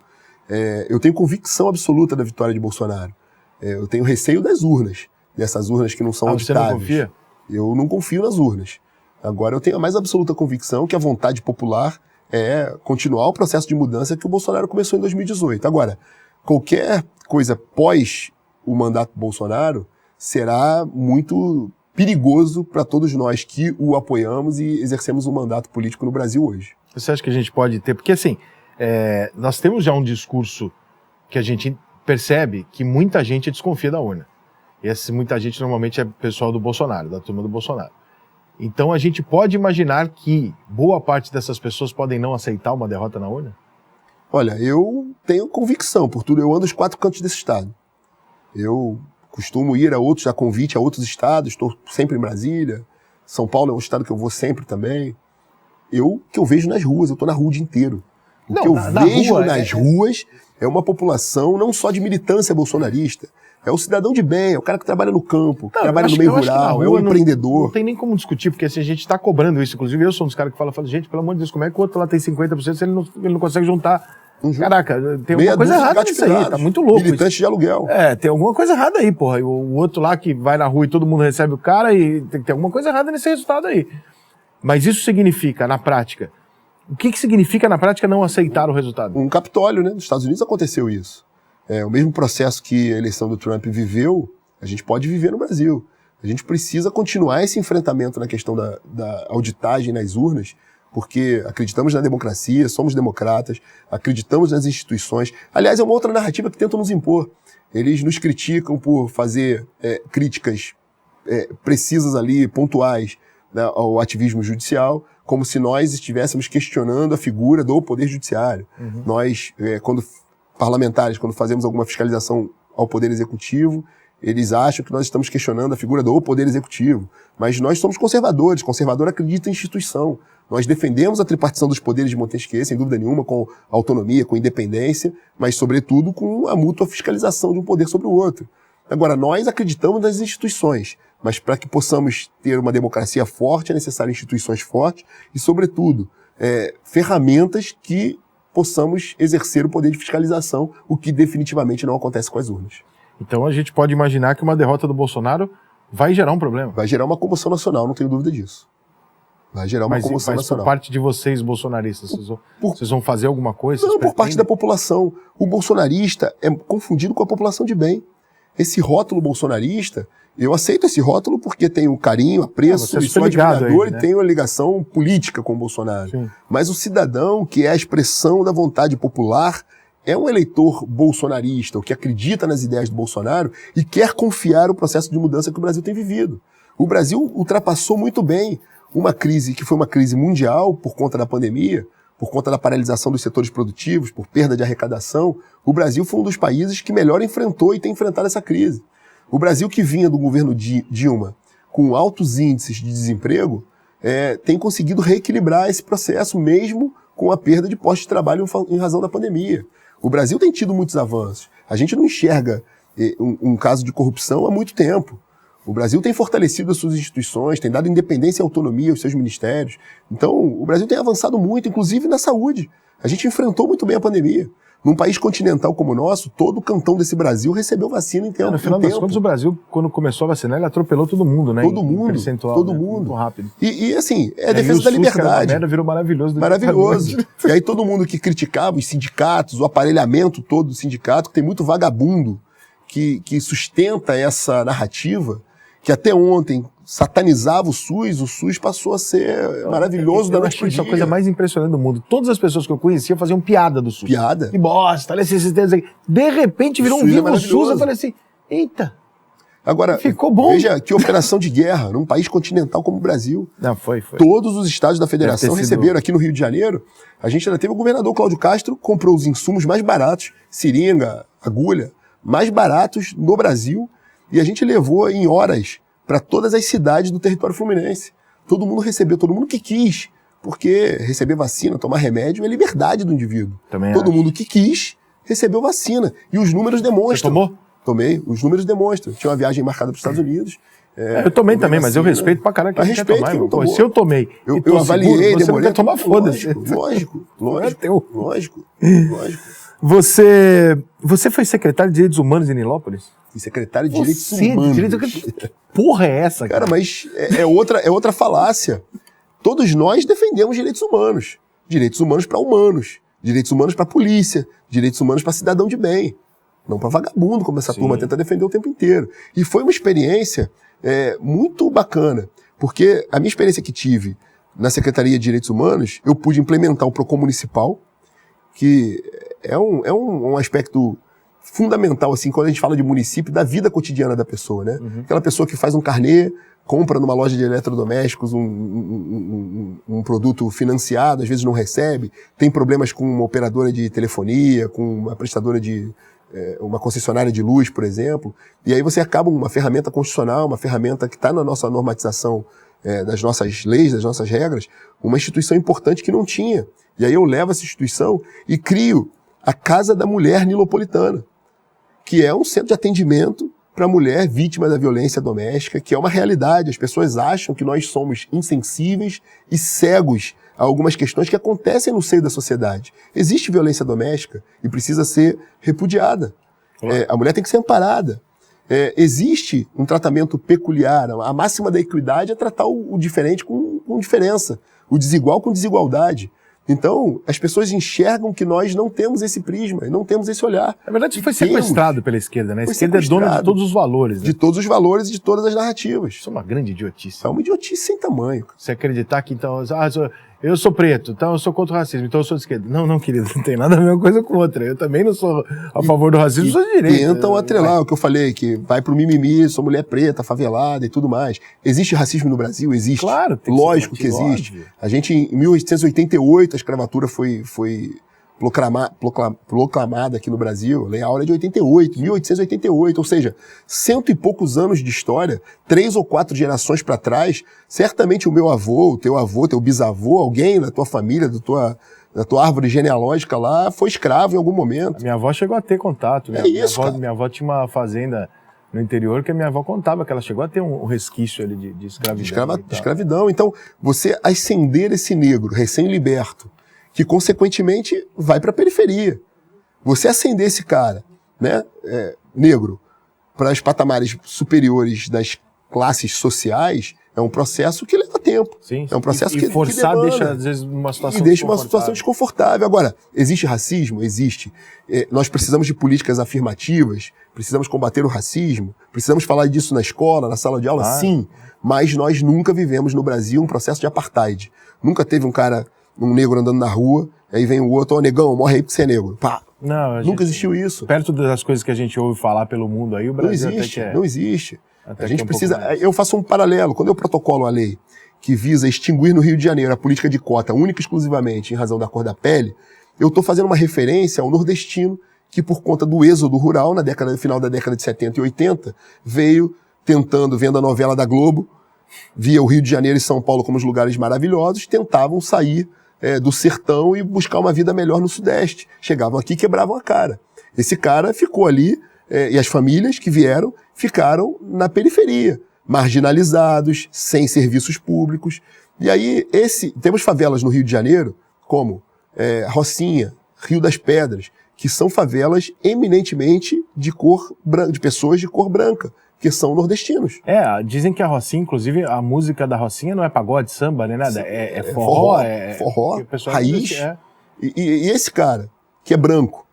Eu tenho convicção absoluta da vitória de Bolsonaro. Eu tenho receio das urnas, dessas urnas que não são auditáveis. Você não confia? Eu não confio nas urnas. Agora eu tenho a mais absoluta convicção que a vontade popular é continuar o processo de mudança que o Bolsonaro começou em 2018. Agora, qualquer coisa pós o mandato Bolsonaro será muito perigoso para todos nós que o apoiamos e exercemos um mandato político no Brasil hoje. Você acha que a gente pode ter... Porque assim, nós temos já um discurso que a gente percebe que muita gente desconfia da urna. E muita gente normalmente é pessoal do Bolsonaro, da turma do Bolsonaro. Então a gente pode imaginar que boa parte dessas pessoas podem não aceitar uma derrota na urna? Olha, eu tenho convicção, por tudo, eu ando os 4 cantos desse estado. Eu costumo ir a convite a outros estados, estou sempre em Brasília. São Paulo é um estado que eu vou sempre também. O que eu vejo nas ruas, eu estou na rua o dia inteiro. O que eu vejo nas ruas é uma população não só de militância bolsonarista, é o cidadão de bem, é o cara que trabalha no campo, que trabalha no meio rural, é o empreendedor. Não tem nem como discutir, porque assim, a gente está cobrando isso. Inclusive, eu sou um dos caras que fala, gente, pelo amor de Deus, como é que o outro lá tem 50% se ele não consegue juntar? Caraca, tem alguma coisa errada nisso aí, tá muito louco. Militante isso. De aluguel. Tem alguma coisa errada aí, porra. O outro lá que vai na rua e todo mundo recebe o cara e tem alguma coisa errada nesse resultado aí. Mas isso significa, na prática, o que significa na prática não aceitar o resultado? Um Capitólio, né? Nos Estados Unidos aconteceu isso. O mesmo processo que a eleição do Trump viveu, a gente pode viver no Brasil. A gente precisa continuar esse enfrentamento na questão da auditagem nas urnas, porque acreditamos na democracia, somos democratas, acreditamos nas instituições. Aliás, é uma outra narrativa que tentam nos impor. Eles nos criticam por fazer críticas precisas ali, pontuais, né, ao ativismo judicial, como se nós estivéssemos questionando a figura do Poder Judiciário. Uhum. Nós, parlamentares, quando fazemos alguma fiscalização ao Poder Executivo, eles acham que nós estamos questionando a figura do Poder Executivo. Mas nós somos conservadores. Conservador acredita em instituição. Nós defendemos a tripartição dos poderes de Montesquieu, sem dúvida nenhuma, com autonomia, com independência, mas, sobretudo, com a mútua fiscalização de um poder sobre o outro. Agora, nós acreditamos nas instituições, mas para que possamos ter uma democracia forte, é necessário instituições fortes e, sobretudo, ferramentas que possamos exercer o poder de fiscalização, o que definitivamente não acontece com as urnas. Então a gente pode imaginar que uma derrota do Bolsonaro vai gerar um problema. Vai gerar uma comoção nacional, não tenho dúvida disso. Vai gerar uma comoção nacional. Por parte de vocês, bolsonaristas, vocês vão fazer alguma coisa? Não, por parte da população. O bolsonarista é confundido com a população de bem. Esse rótulo bolsonarista, eu aceito esse rótulo porque tenho carinho, apreço, e sou admirador, né? E tenho uma ligação política com o Bolsonaro. Sim. Mas o cidadão, que é a expressão da vontade popular, é um eleitor bolsonarista, o que acredita nas ideias do Bolsonaro e quer confiar o processo de mudança que o Brasil tem vivido. O Brasil ultrapassou muito bem uma crise que foi uma crise mundial por conta da pandemia, por conta da paralisação dos setores produtivos, por perda de arrecadação. O Brasil foi um dos países que melhor enfrentou e tem enfrentado essa crise. O Brasil, que vinha do governo Dilma com altos índices de desemprego, tem conseguido reequilibrar esse processo, mesmo com a perda de postos de trabalho em razão da pandemia. O Brasil tem tido muitos avanços. A gente não enxerga um caso de corrupção há muito tempo. O Brasil tem fortalecido as suas instituições, tem dado independência e autonomia aos seus ministérios. Então, o Brasil tem avançado muito, inclusive na saúde. A gente enfrentou muito bem a pandemia. Num país continental como o nosso, todo o cantão desse Brasil recebeu vacina em tempo. No final das contas, o Brasil, quando começou a vacinar, ele atropelou todo mundo, né? Todo mundo. Todo mundo. Muito rápido. E assim, a defesa da liberdade. Merda, virou maravilhoso. Maravilhoso. E aí todo mundo que criticava os sindicatos, o aparelhamento todo do sindicato, que tem muito vagabundo que sustenta essa narrativa, que até ontem satanizava o SUS passou a ser maravilhoso da noite pro dia. Isso é a coisa mais impressionante do mundo. Todas as pessoas que eu conhecia faziam piada do SUS. Piada? Que bosta, olha esses sistemas aqui. De repente virou um vivo SUS, eu falei assim, eita. Agora, ficou bom. Veja que operação de guerra num país continental como o Brasil. Não, foi. Todos os estados da federação receberam. Aqui no Rio de Janeiro, a gente ainda teve o governador Cláudio Castro, comprou os insumos mais baratos, seringa, agulha, mais baratos no Brasil, e a gente levou em horas para todas as cidades do território fluminense. Todo mundo recebeu, todo mundo que quis, porque receber vacina, tomar remédio é liberdade do indivíduo. Todo mundo que quis recebeu vacina. E os números demonstram. Você tomou? Tomei, os números demonstram. Tinha uma viagem marcada para os Estados Unidos. Eu tomei também, mas eu respeito pra caralho quem quer tomar. Tomou. Se eu tomei, eu avaliei, seguro, você demorei. não quer tomar, foda-se. Lógico. Você foi secretário de Direitos Humanos em Nilópolis? E secretário de Direitos Humanos. Que porra é essa, cara? Cara, mas é outra falácia. Todos nós defendemos direitos humanos. Direitos humanos para humanos. Direitos humanos para polícia. Direitos humanos para cidadão de bem. Não para vagabundo, como essa turma tenta defender o tempo inteiro. E foi uma experiência muito bacana. Porque a minha experiência que tive na Secretaria de Direitos Humanos, eu pude implementar o PROCON municipal, que é um aspecto fundamental, assim, quando a gente fala de município, da vida cotidiana da pessoa, né? Uhum. Aquela pessoa que faz um carnê, compra numa loja de eletrodomésticos um produto financiado, às vezes não recebe, tem problemas com uma operadora de telefonia, com uma prestadora de uma concessionária de luz, por exemplo, e aí você acaba uma ferramenta constitucional, uma ferramenta que está na nossa normatização das nossas leis, das nossas regras, uma instituição importante que não tinha. E aí eu levo essa instituição e crio a Casa da Mulher Nilopolitana, que é um centro de atendimento para a mulher vítima da violência doméstica, que é uma realidade. As pessoas acham que nós somos insensíveis e cegos a algumas questões que acontecem no seio da sociedade. Existe violência doméstica e precisa ser repudiada. A mulher tem que ser amparada. Existe um tratamento peculiar. A máxima da equidade é tratar o diferente com diferença, o desigual com desigualdade. Então, as pessoas enxergam que nós não temos esse prisma, não temos esse olhar. Na verdade, foi sequestrado pela esquerda, né? A esquerda é dona de todos os valores. Né? De todos os valores e de todas as narrativas. Isso é uma grande idiotice. É uma idiotice sem tamanho. Você acreditar que, então, eu sou preto, então eu sou contra o racismo, então eu sou de esquerda. Não, querido, não tem nada a ver uma coisa com outra. Eu também não sou a favor do racismo, sou de direita. Tentam atrelar o que eu falei, que vai pro mimimi, sou mulher preta, favelada e tudo mais. Existe racismo no Brasil? Existe. Claro. Lógico que existe. Óbvio. A gente, em 1888, a escravatura foi proclamada aqui no Brasil, a Lei Áurea de 88, 1888, ou seja, 100 e poucos anos de história, 3 ou 4 gerações para trás, certamente o meu avô, teu bisavô, alguém da tua família, da tua árvore genealógica lá, foi escravo em algum momento. A minha avó chegou a ter contato. Minha avó tinha uma fazenda no interior que a minha avó contava que ela chegou a ter um resquício ali de escravidão. De escravidão. Então, você ascender esse negro recém-liberto, que consequentemente vai para a periferia. Você ascender esse cara, né, negro, para os patamares superiores das classes sociais, é um processo que leva tempo. Sim. É um processo que forçar demanda, deixa, às vezes, uma situação deixa uma situação desconfortável. Agora, existe racismo? Existe. Nós precisamos de políticas afirmativas, precisamos combater o racismo, precisamos falar disso na escola, na sala de aula, sim. Mas nós nunca vivemos no Brasil um processo de apartheid. Nunca teve um negro andando na rua, aí vem o outro, negão, morre aí porque você é negro. Pá. Nunca existiu isso. Perto das coisas que a gente ouve falar pelo mundo aí, o Brasil não existe. A gente precisa... Eu faço um paralelo. Quando eu protocolo a lei que visa extinguir no Rio de Janeiro a política de cota única e exclusivamente em razão da cor da pele, eu estou fazendo uma referência ao nordestino que, por conta do êxodo rural, no final da década de 70 e 80, veio tentando, vendo a novela da Globo, via o Rio de Janeiro e São Paulo como os lugares maravilhosos, tentavam sair do sertão e buscar uma vida melhor no Sudeste. Chegavam aqui e quebravam a cara. Esse cara ficou ali, e as famílias que vieram ficaram na periferia, marginalizados, sem serviços públicos. E aí, temos favelas no Rio de Janeiro, como Rocinha, Rio das Pedras, que são favelas eminentemente de cor branca, de pessoas de cor branca, que são nordestinos. Dizem que a Rocinha, inclusive, a música da Rocinha não é pagode, samba, nem nada. É forró. Forró, raiz. E esse cara, que é branco,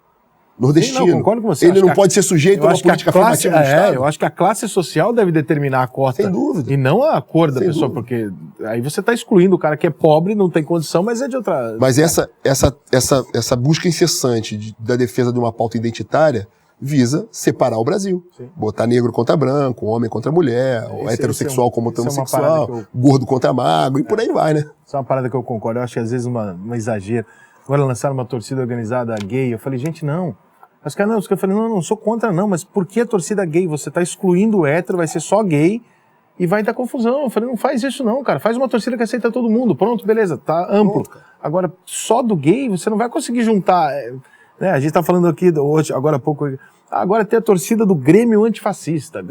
nordestino, não, concordo com você. Ele não pode ser sujeito a uma política afirmativa do Estado? Eu acho que a classe social deve determinar a cota. Sem dúvida. E não a cor da pessoa, porque aí você está excluindo o cara que é pobre, não tem condição, mas é de outra... Mas essa busca incessante da defesa de uma pauta identitária visa separar o Brasil. Sim. Botar negro contra branco, homem contra mulher, heterossexual contra homossexual, gordo contra magro, e por aí vai, né? Isso é uma parada que eu concordo. Eu acho que às vezes um exagero. Agora lançaram uma torcida organizada gay. Eu falei, gente, não. Os caras eu falei, não sou contra não, mas por que a torcida gay? Você está excluindo o hétero, vai ser só gay e vai dar confusão. Eu falei, não faz isso não, cara. Faz uma torcida que aceita todo mundo. Pronto, beleza, tá amplo. Agora, só do gay, você não vai conseguir juntar... Né? A gente tá falando aqui, hoje, agora há pouco... Agora tem a torcida do Grêmio antifascista.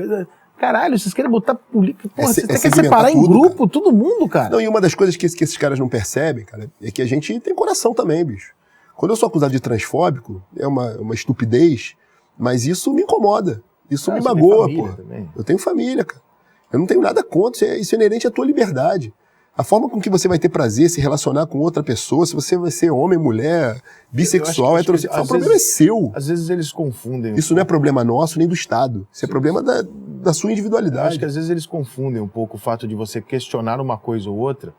Caralho, vocês querem botar política... Porra, você quer separar em grupo todo mundo, cara? Não, e uma das coisas que esses caras não percebem, cara, é que a gente tem coração também, bicho. Quando eu sou acusado de transfóbico, é uma estupidez, mas isso me incomoda. Isso me magoa, pô. Eu tenho família, cara. Eu não tenho nada contra, isso é inerente à tua liberdade. A forma com que você vai ter prazer se relacionar com outra pessoa, se você vai ser homem, mulher, bissexual, heterossexual, o problema é seu. Às vezes eles confundem. Isso não é problema nosso nem do Estado. Isso é problema da sua individualidade. Eu acho que às vezes eles confundem um pouco o fato de você questionar uma coisa ou outra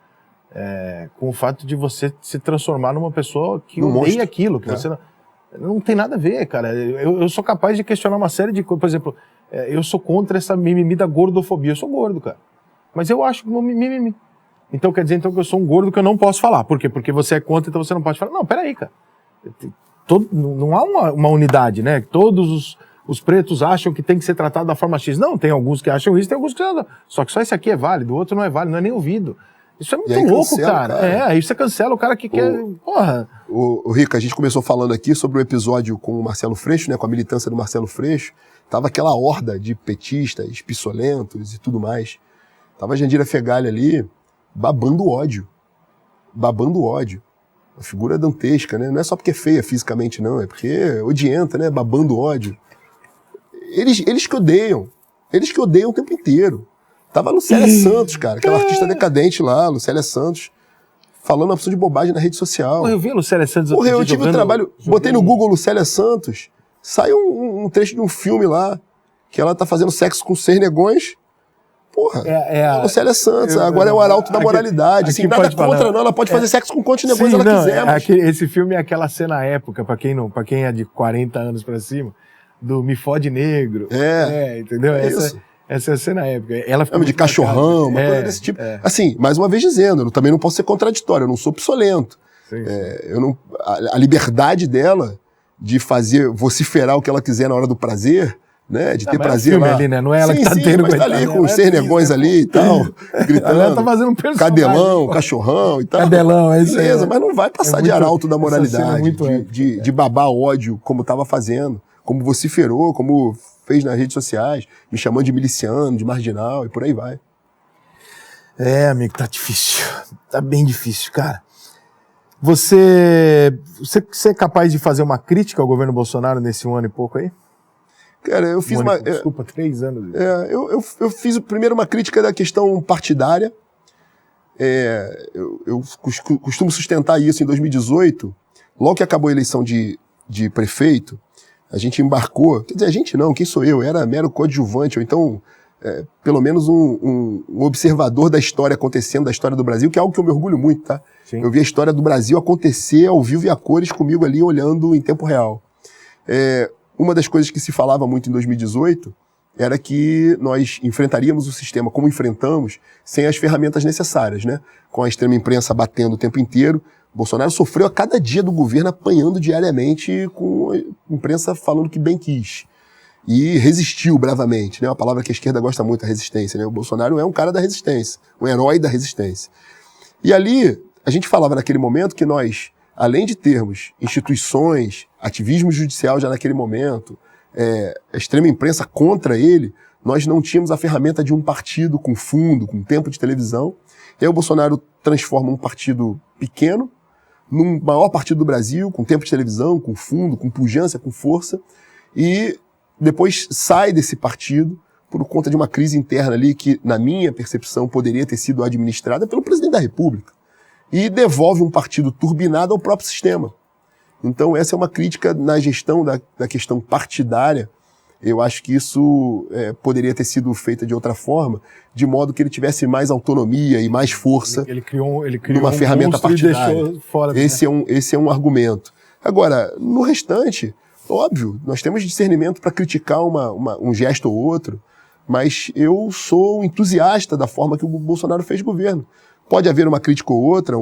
com o fato de você se transformar numa pessoa que odeia aquilo, que você não tem nada a ver, cara. Eu sou capaz de questionar uma série de coisas. Por exemplo, eu sou contra essa mimimi da gordofobia. Eu sou gordo, cara. Mas eu acho que não mimimi. Então quer dizer que eu sou um gordo que eu não posso falar. Por quê? Porque você é contra, então você não pode falar. Não, peraí, cara. não há uma unidade, né? Todos os pretos acham que tem que ser tratado da forma X. Não, tem alguns que acham isso, tem alguns que não. Só que só esse aqui é válido, o outro não é válido, não é nem ouvido. Isso é muito louco, cara. Aí você cancela o cara que quer... Porra. O Rico, a gente começou falando aqui sobre o episódio com o Marcelo Freixo, né? Com a militância do Marcelo Freixo. Tava aquela horda de petistas, pissolentos e tudo mais. Tava a Jandira Fegali ali babando ódio. Babando ódio. Uma figura dantesca, né? Não é só porque é feia fisicamente, não. É porque é odienta, né? Babando ódio. Eles que odeiam. Eles que odeiam o tempo inteiro. Tava a Lucélia Santos, cara. Aquela artista decadente lá, Lucélia Santos, falando uma opção de bobagem na rede social. Eu vi a Lucélia Santos... Porra, eu tive um trabalho... Botei no Google Lucélia Santos, saiu um trecho de um filme lá, que ela tá fazendo sexo com 6 negões. Porra, a Lucélia Santos, agora é o arauto da moralidade. Assim, nada contra, não. Ela pode fazer sexo com quantos negões ela quiser. Mas... Esse filme é aquela cena época, pra quem é de 40 anos pra cima, do Me Fode Negro. Entendeu? Essa é a cena época. Ela fica de cachorrão, uma coisa desse tipo. Assim, mais uma vez dizendo, eu também não posso ser contraditório, eu não sou psolento. A liberdade dela de vociferar o que ela quiser na hora do prazer, né? De ter prazer lá. Ali, né? Não é ela que tá tendo. Mas tá ali com os 6 negões ali e tal, gritando. Ela tá fazendo um personagem. Cadelão, cachorrão e tal. Cadelão, é isso. Beleza, mas não vai passar de arauto da moralidade, de babar ódio, como tava fazendo, como vociferou, como fez nas redes sociais, me chamando de miliciano, de marginal e por aí vai. Amigo, tá difícil. Tá bem difícil, cara. Você é capaz de fazer uma crítica ao governo Bolsonaro nesse 1 ano e pouco aí? Cara, eu fiz Desculpa, 3 anos. Eu fiz primeiro uma crítica da questão partidária. Eu costumo sustentar isso em 2018. Logo que acabou a eleição de prefeito, a gente embarcou, quer dizer, a gente não, quem sou eu? Era mero coadjuvante, ou então, pelo menos um observador da história acontecendo, da história do Brasil, que é algo que eu me orgulho muito, tá? Sim. Eu vi a história do Brasil acontecer ao vivo e a cores comigo ali, olhando em tempo real. Uma das coisas que se falava muito em 2018 era que nós enfrentaríamos o sistema como enfrentamos, sem as ferramentas necessárias, né? Com a extrema imprensa batendo o tempo inteiro. Bolsonaro sofreu a cada dia do governo apanhando diariamente com a imprensa falando que bem quis. E resistiu bravamente, né? Uma palavra que a esquerda gosta muito, a resistência, né? O Bolsonaro é um cara da resistência, um herói da resistência. E ali, a gente falava naquele momento que nós, além de termos instituições, ativismo judicial já naquele momento, a extrema imprensa contra ele, nós não tínhamos a ferramenta de um partido com fundo, com tempo de televisão. E aí o Bolsonaro transforma um partido pequeno num maior partido do Brasil, com tempo de televisão, com fundo, com pujança, com força, e depois sai desse partido por conta de uma crise interna ali que, na minha percepção, poderia ter sido administrada pelo presidente da República, e devolve um partido turbinado ao próprio sistema. Então essa é uma crítica na gestão da questão partidária. Eu acho que isso poderia ter sido feito de outra forma, de modo que ele tivesse mais autonomia e mais força. Ele criou numa ferramenta partidária. E deixou fora, Esse é um argumento. Agora, no restante, óbvio, nós temos discernimento para criticar um gesto ou outro, mas eu sou um entusiasta da forma que o Bolsonaro fez governo. Pode haver uma crítica ou outra,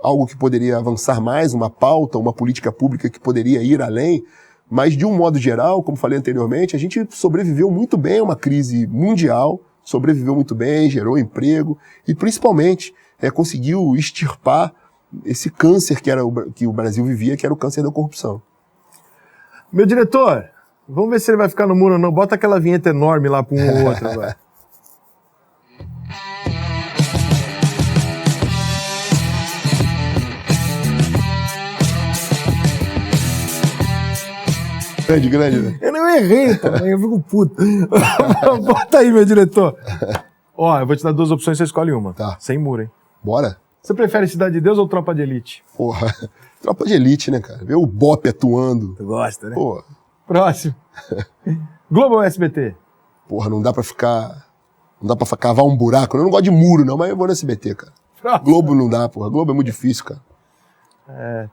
algo que poderia avançar mais, uma pauta, uma política pública que poderia ir além. Mas, de um modo geral, como falei anteriormente, a gente sobreviveu muito bem a uma crise mundial, sobreviveu muito bem, gerou emprego e, principalmente, conseguiu extirpar esse câncer que o Brasil vivia, que era o câncer da corrupção. Meu diretor, vamos ver se ele vai ficar no muro ou não. Bota aquela vinheta enorme lá para um ou outro agora. Grande, né? Eu não errei, também, eu fico puto. Bota aí, meu diretor. Eu vou te dar 2 opções, você escolhe uma. Tá. Sem muro, hein? Bora. Você prefere Cidade de Deus ou Tropa de Elite? Porra, Tropa de Elite, né, cara? Ver o Bop atuando. Tu gosta, né? Porra. Próximo. Globo ou SBT? Porra, não dá pra cavar um buraco. Eu não gosto de muro, não, mas eu vou no SBT, cara. Próximo. Globo não dá, porra. Globo é muito difícil, cara.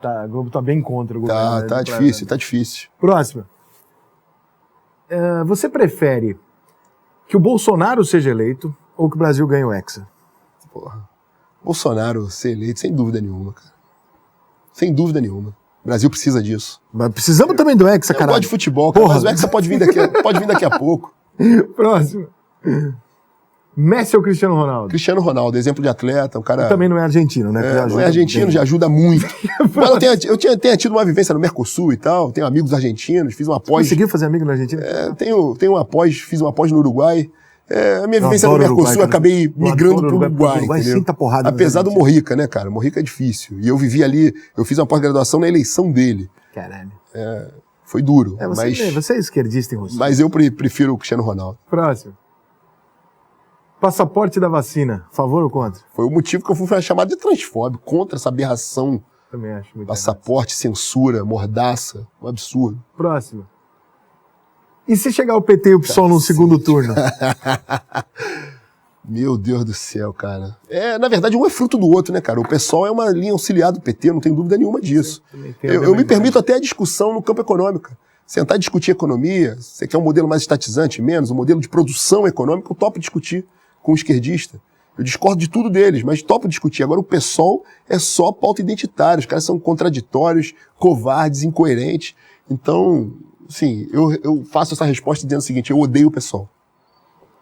A Globo tá bem contra o governo. Tá difícil. Próximo. Você prefere que o Bolsonaro seja eleito ou que o Brasil ganhe o Hexa? Porra. Bolsonaro ser eleito, sem dúvida nenhuma, cara. Sem dúvida nenhuma. O Brasil precisa disso. Mas precisamos também do Hexa, Eu caralho. gosto de futebol, cara, mas o Hexa pode vir daqui a pouco. Próximo. Messi ou Cristiano Ronaldo? Cristiano Ronaldo, exemplo de atleta, um cara... Também não é argentino, né? Não é argentino, já ajuda muito. Mas eu tenho tido uma vivência no Mercosul e tal, tenho amigos argentinos, fiz uma pós... Conseguiu fazer amigo na Argentina? Fiz uma pós no Uruguai. A minha vivência no Mercosul, eu acabei migrando pro Uruguai, entendeu? Porrada, apesar do Morrica, né, cara? Morrica é difícil. E eu vivi ali, eu fiz uma pós-graduação na eleição dele. Caralho. Foi duro. Você é esquerdista em você. Mas eu prefiro o Cristiano Ronaldo. Próximo. Passaporte da vacina, favor ou contra? Foi o motivo que eu fui chamado de transfóbico, contra essa aberração. Também acho muito Passaporte, censura, mordaça, um absurdo. Próximo. E se chegar o PT e o PSOL no segundo turno? Meu Deus do céu, cara. Na verdade, um é fruto do outro, né, cara? O PSOL é uma linha auxiliar do PT, não tem dúvida nenhuma disso. Eu me permito até a discussão no campo econômico. Sentar e discutir economia, você quer um modelo mais estatizante, menos, um modelo de produção econômica, eu topo discutir com o esquerdista. Eu discordo de tudo deles, mas topo discutir. Agora o PSOL é só pauta identitária, os caras são contraditórios, covardes, incoerentes. Então, sim, eu faço essa resposta dizendo o seguinte, eu odeio o PSOL.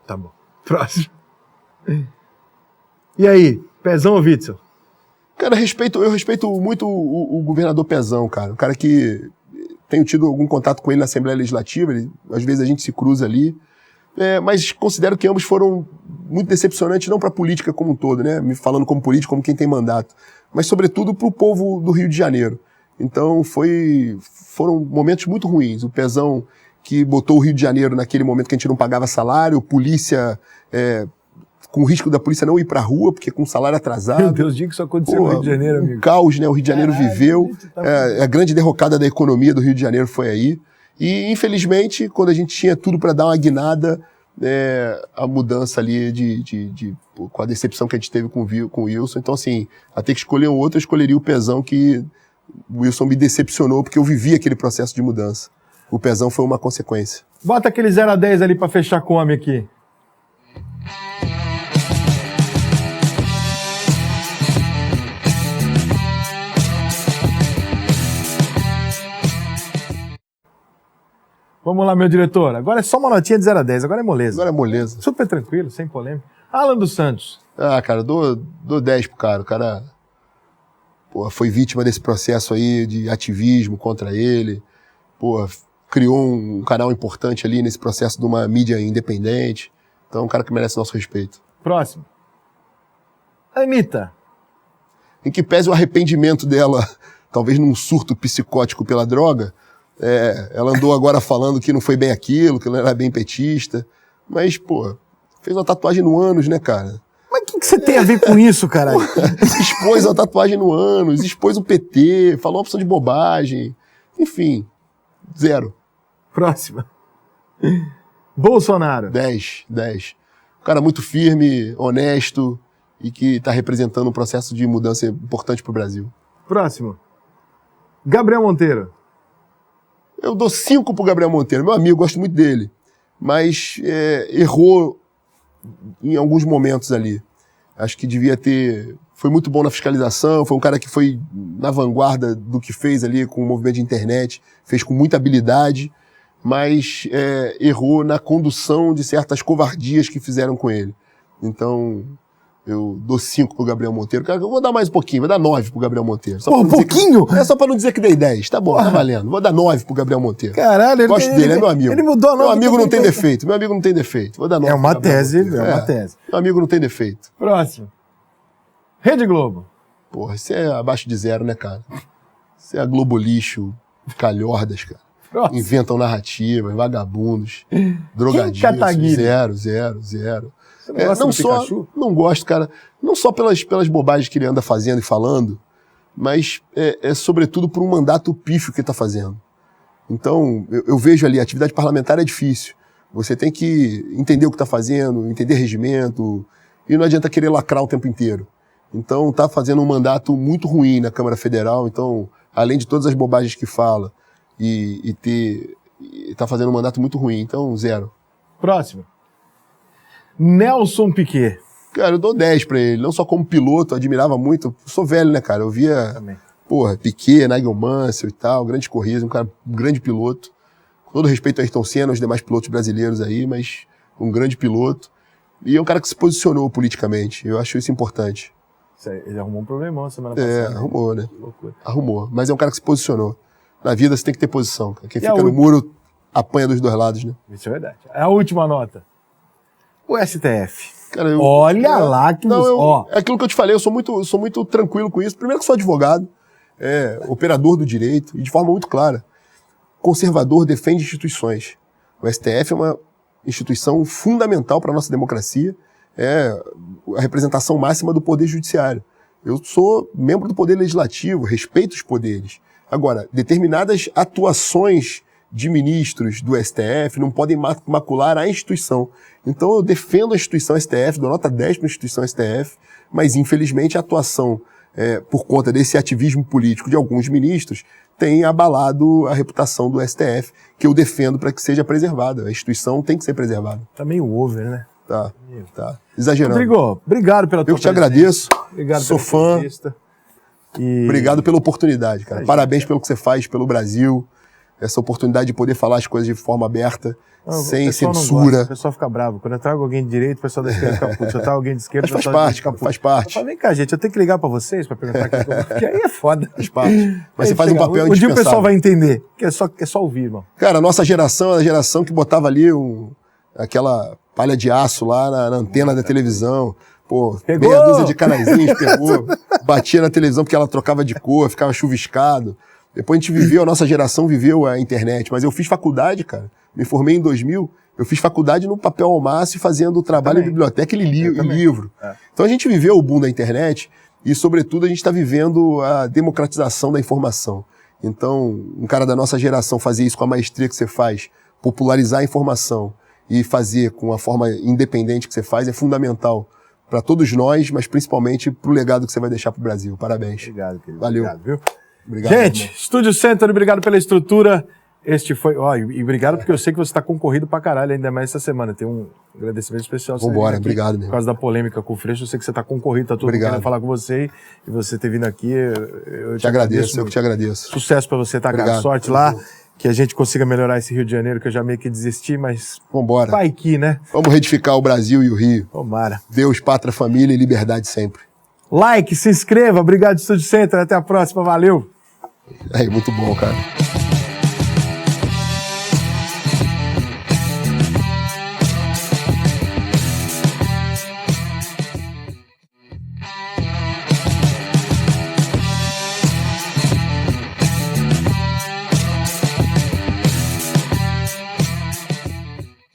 Tá bom. Próximo. E aí, Pezão ou Witzel? Cara, eu respeito muito o governador Pezão, cara. O cara que tenho tido algum contato com ele na Assembleia Legislativa, às vezes a gente se cruza ali. Mas considero que ambos foram muito decepcionantes, não para a política como um todo, né? Me falando como político, como quem tem mandato, mas sobretudo para o povo do Rio de Janeiro. Então foram momentos muito ruins. O Pezão que botou o Rio de Janeiro naquele momento que a gente não pagava salário, polícia com o risco da polícia não ir para a rua, porque com salário atrasado. Meu Deus, diga que isso aconteceu no Rio de Janeiro, amigo. O caos, né? O Rio de Janeiro viveu. A grande derrocada da economia do Rio de Janeiro foi aí. E, infelizmente, quando a gente tinha tudo para dar uma guinada, a mudança ali com a decepção que a gente teve com o Wilson. Então, assim, a ter que escolher um outro, eu escolheria o Pezão, que o Wilson me decepcionou, porque eu vivi aquele processo de mudança. O Pezão foi uma consequência. Bota aquele 0 a 10 ali para fechar com o homem aqui. Vamos lá, meu diretor. Agora é só uma notinha de 0 a 10. Agora é moleza. Agora é moleza. Super tranquilo, sem polêmica. Alan dos Santos. Cara, dou 10 pro cara. O cara foi vítima desse processo aí de ativismo contra ele. Criou um canal importante ali nesse processo de uma mídia independente. Então é um cara que merece nosso respeito. Próximo. Anitta. Em que pese o arrependimento dela, talvez num surto psicótico pela droga, ela andou agora falando que não foi bem aquilo, que não era bem petista. Mas, fez uma tatuagem no ânus, né, cara? Mas o que você tem a ver com isso, caralho? Expôs a tatuagem no ânus, expôs o PT, falou uma opção de bobagem. Enfim, 0. Próxima. Bolsonaro. 10. Um cara muito firme, honesto e que está representando um processo de mudança importante para o Brasil. Próximo. Gabriel Monteiro. Eu dou 5 pro Gabriel Monteiro. Meu amigo, gosto muito dele. Mas errou em alguns momentos ali. Acho que devia ter... Foi muito bom na fiscalização, foi um cara que foi na vanguarda do que fez ali com o movimento de internet, fez com muita habilidade, mas errou na condução de certas covardias que fizeram com ele. Então, eu dou 5 pro Gabriel Monteiro. Eu vou dar mais um pouquinho, vou dar 9 pro Gabriel Monteiro. Um pouquinho? Só pra não dizer que dei 10. Tá bom, tá valendo. Vou dar 9 pro Gabriel Monteiro. Caralho, gosto dele, é meu amigo. Ele mudou a nota. Meu amigo não tem defeito. Meu amigo não tem defeito. Vou dar 9 É uma tese, uma tese. Meu amigo não tem defeito. Próximo. Rede Globo. Isso é abaixo de 0, né, cara? Isso é a Globo lixo, calhordas, cara. Próximo. Inventam narrativas, vagabundos, drogadios. 0. Não gosto, cara, não só pelas bobagens que ele anda fazendo e falando, mas sobretudo por um mandato pífio que ele está fazendo. Então, eu vejo ali, a atividade parlamentar é difícil. Você tem que entender o que está fazendo, entender regimento, e não adianta querer lacrar o tempo inteiro. Então, está fazendo um mandato muito ruim na Câmara Federal. Então, além de todas as bobagens que fala, está fazendo um mandato muito ruim. Então, 0. Próximo. Nelson Piquet. Cara, eu dou 10 pra ele. Não só como piloto, admirava muito. Eu sou velho, né, cara? Eu via Porra, Piquet, Nigel Mansell e tal, grandes corridas, um grande piloto. Com todo respeito a Ayrton Senna, aos demais pilotos brasileiros aí, mas um grande piloto. E é um cara que se posicionou politicamente. Eu acho isso importante. Ele arrumou um problemão semana passada. Arrumou, né? Que loucura. Arrumou. Mas é um cara que se posicionou. Na vida você tem que ter posição, cara. Quem fica no muro apanha dos dois lados, né? Isso é verdade. A última nota. O STF. Cara, Olha lá que não, você... É aquilo que eu te falei, eu sou muito tranquilo com isso. Primeiro que sou advogado, operador do direito, e de forma muito clara. Conservador defende instituições. O STF é uma instituição fundamental para a nossa democracia, é a representação máxima do poder judiciário. Eu sou membro do poder legislativo, respeito os poderes. Agora, determinadas atuações de ministros do STF não podem macular a instituição. Então eu defendo a instituição STF, dou nota 10 para a instituição STF, mas infelizmente a atuação, por conta desse ativismo político de alguns ministros, tem abalado a reputação do STF, que eu defendo para que seja preservada. A instituição tem que ser preservada. Tá meio over, né? Tá. Exagerando. Rodrigo, obrigado pela tua Eu que te agradeço. Obrigado sou fã. E... Obrigado pela oportunidade, cara. Parabéns pelo que você faz pelo Brasil. Essa oportunidade de poder falar as coisas de forma aberta, sem censura. O pessoal fica bravo. Quando eu trago alguém de direita, o pessoal da esquerda fica puto. Se eu trago alguém de esquerda, mas faz parte. Eu falo, vem cá, gente, eu tenho que ligar pra vocês pra perguntar aqui. Porque aí é foda. Faz parte. Mas você faz um papel indispensável. Um dia o pessoal vai entender. Que é só ouvir, irmão. Cara, a nossa geração é a geração que botava ali aquela palha de aço lá na antena da televisão. Pô, pegou! Meia dúzia de canaizinhos, pegou. Batia na televisão porque ela trocava de cor, ficava chuviscado. Depois a nossa geração viveu a internet, mas eu fiz faculdade, cara. Me formei em 2000, eu fiz faculdade no papel ao maço, fazendo trabalho em biblioteca e livro. Então a gente viveu o boom da internet e, sobretudo, a gente está vivendo a democratização da informação. Então, um cara da nossa geração fazer isso com a maestria que você faz, popularizar a informação e fazer com a forma independente que você faz é fundamental para todos nós, mas principalmente para o legado que você vai deixar para o Brasil. Parabéns. Obrigado, querido. Valeu. Obrigado, viu? Obrigado, gente, irmão. Estúdio Center, obrigado pela estrutura. Este foi... e obrigado porque eu sei que você está concorrido pra caralho, ainda mais essa semana. Tem um agradecimento especial. Vambora, obrigado mesmo. Por causa da polêmica com o Freixo, eu sei que você está concorrido, tá todo mundo querendo falar com você. E você ter vindo aqui, eu te agradeço. Eu que te agradeço. Sucesso pra você, tá, cara? Sorte lá. Que a gente consiga melhorar esse Rio de Janeiro, que eu já meio que desisti, mas... Vambora. Vai que, né? Vamos retificar o Brasil e o Rio. Tomara. Deus, pátria, família e liberdade sempre. Like, se inscreva. Obrigado, Estúdio Center. Até a próxima. Valeu. Muito bom, cara.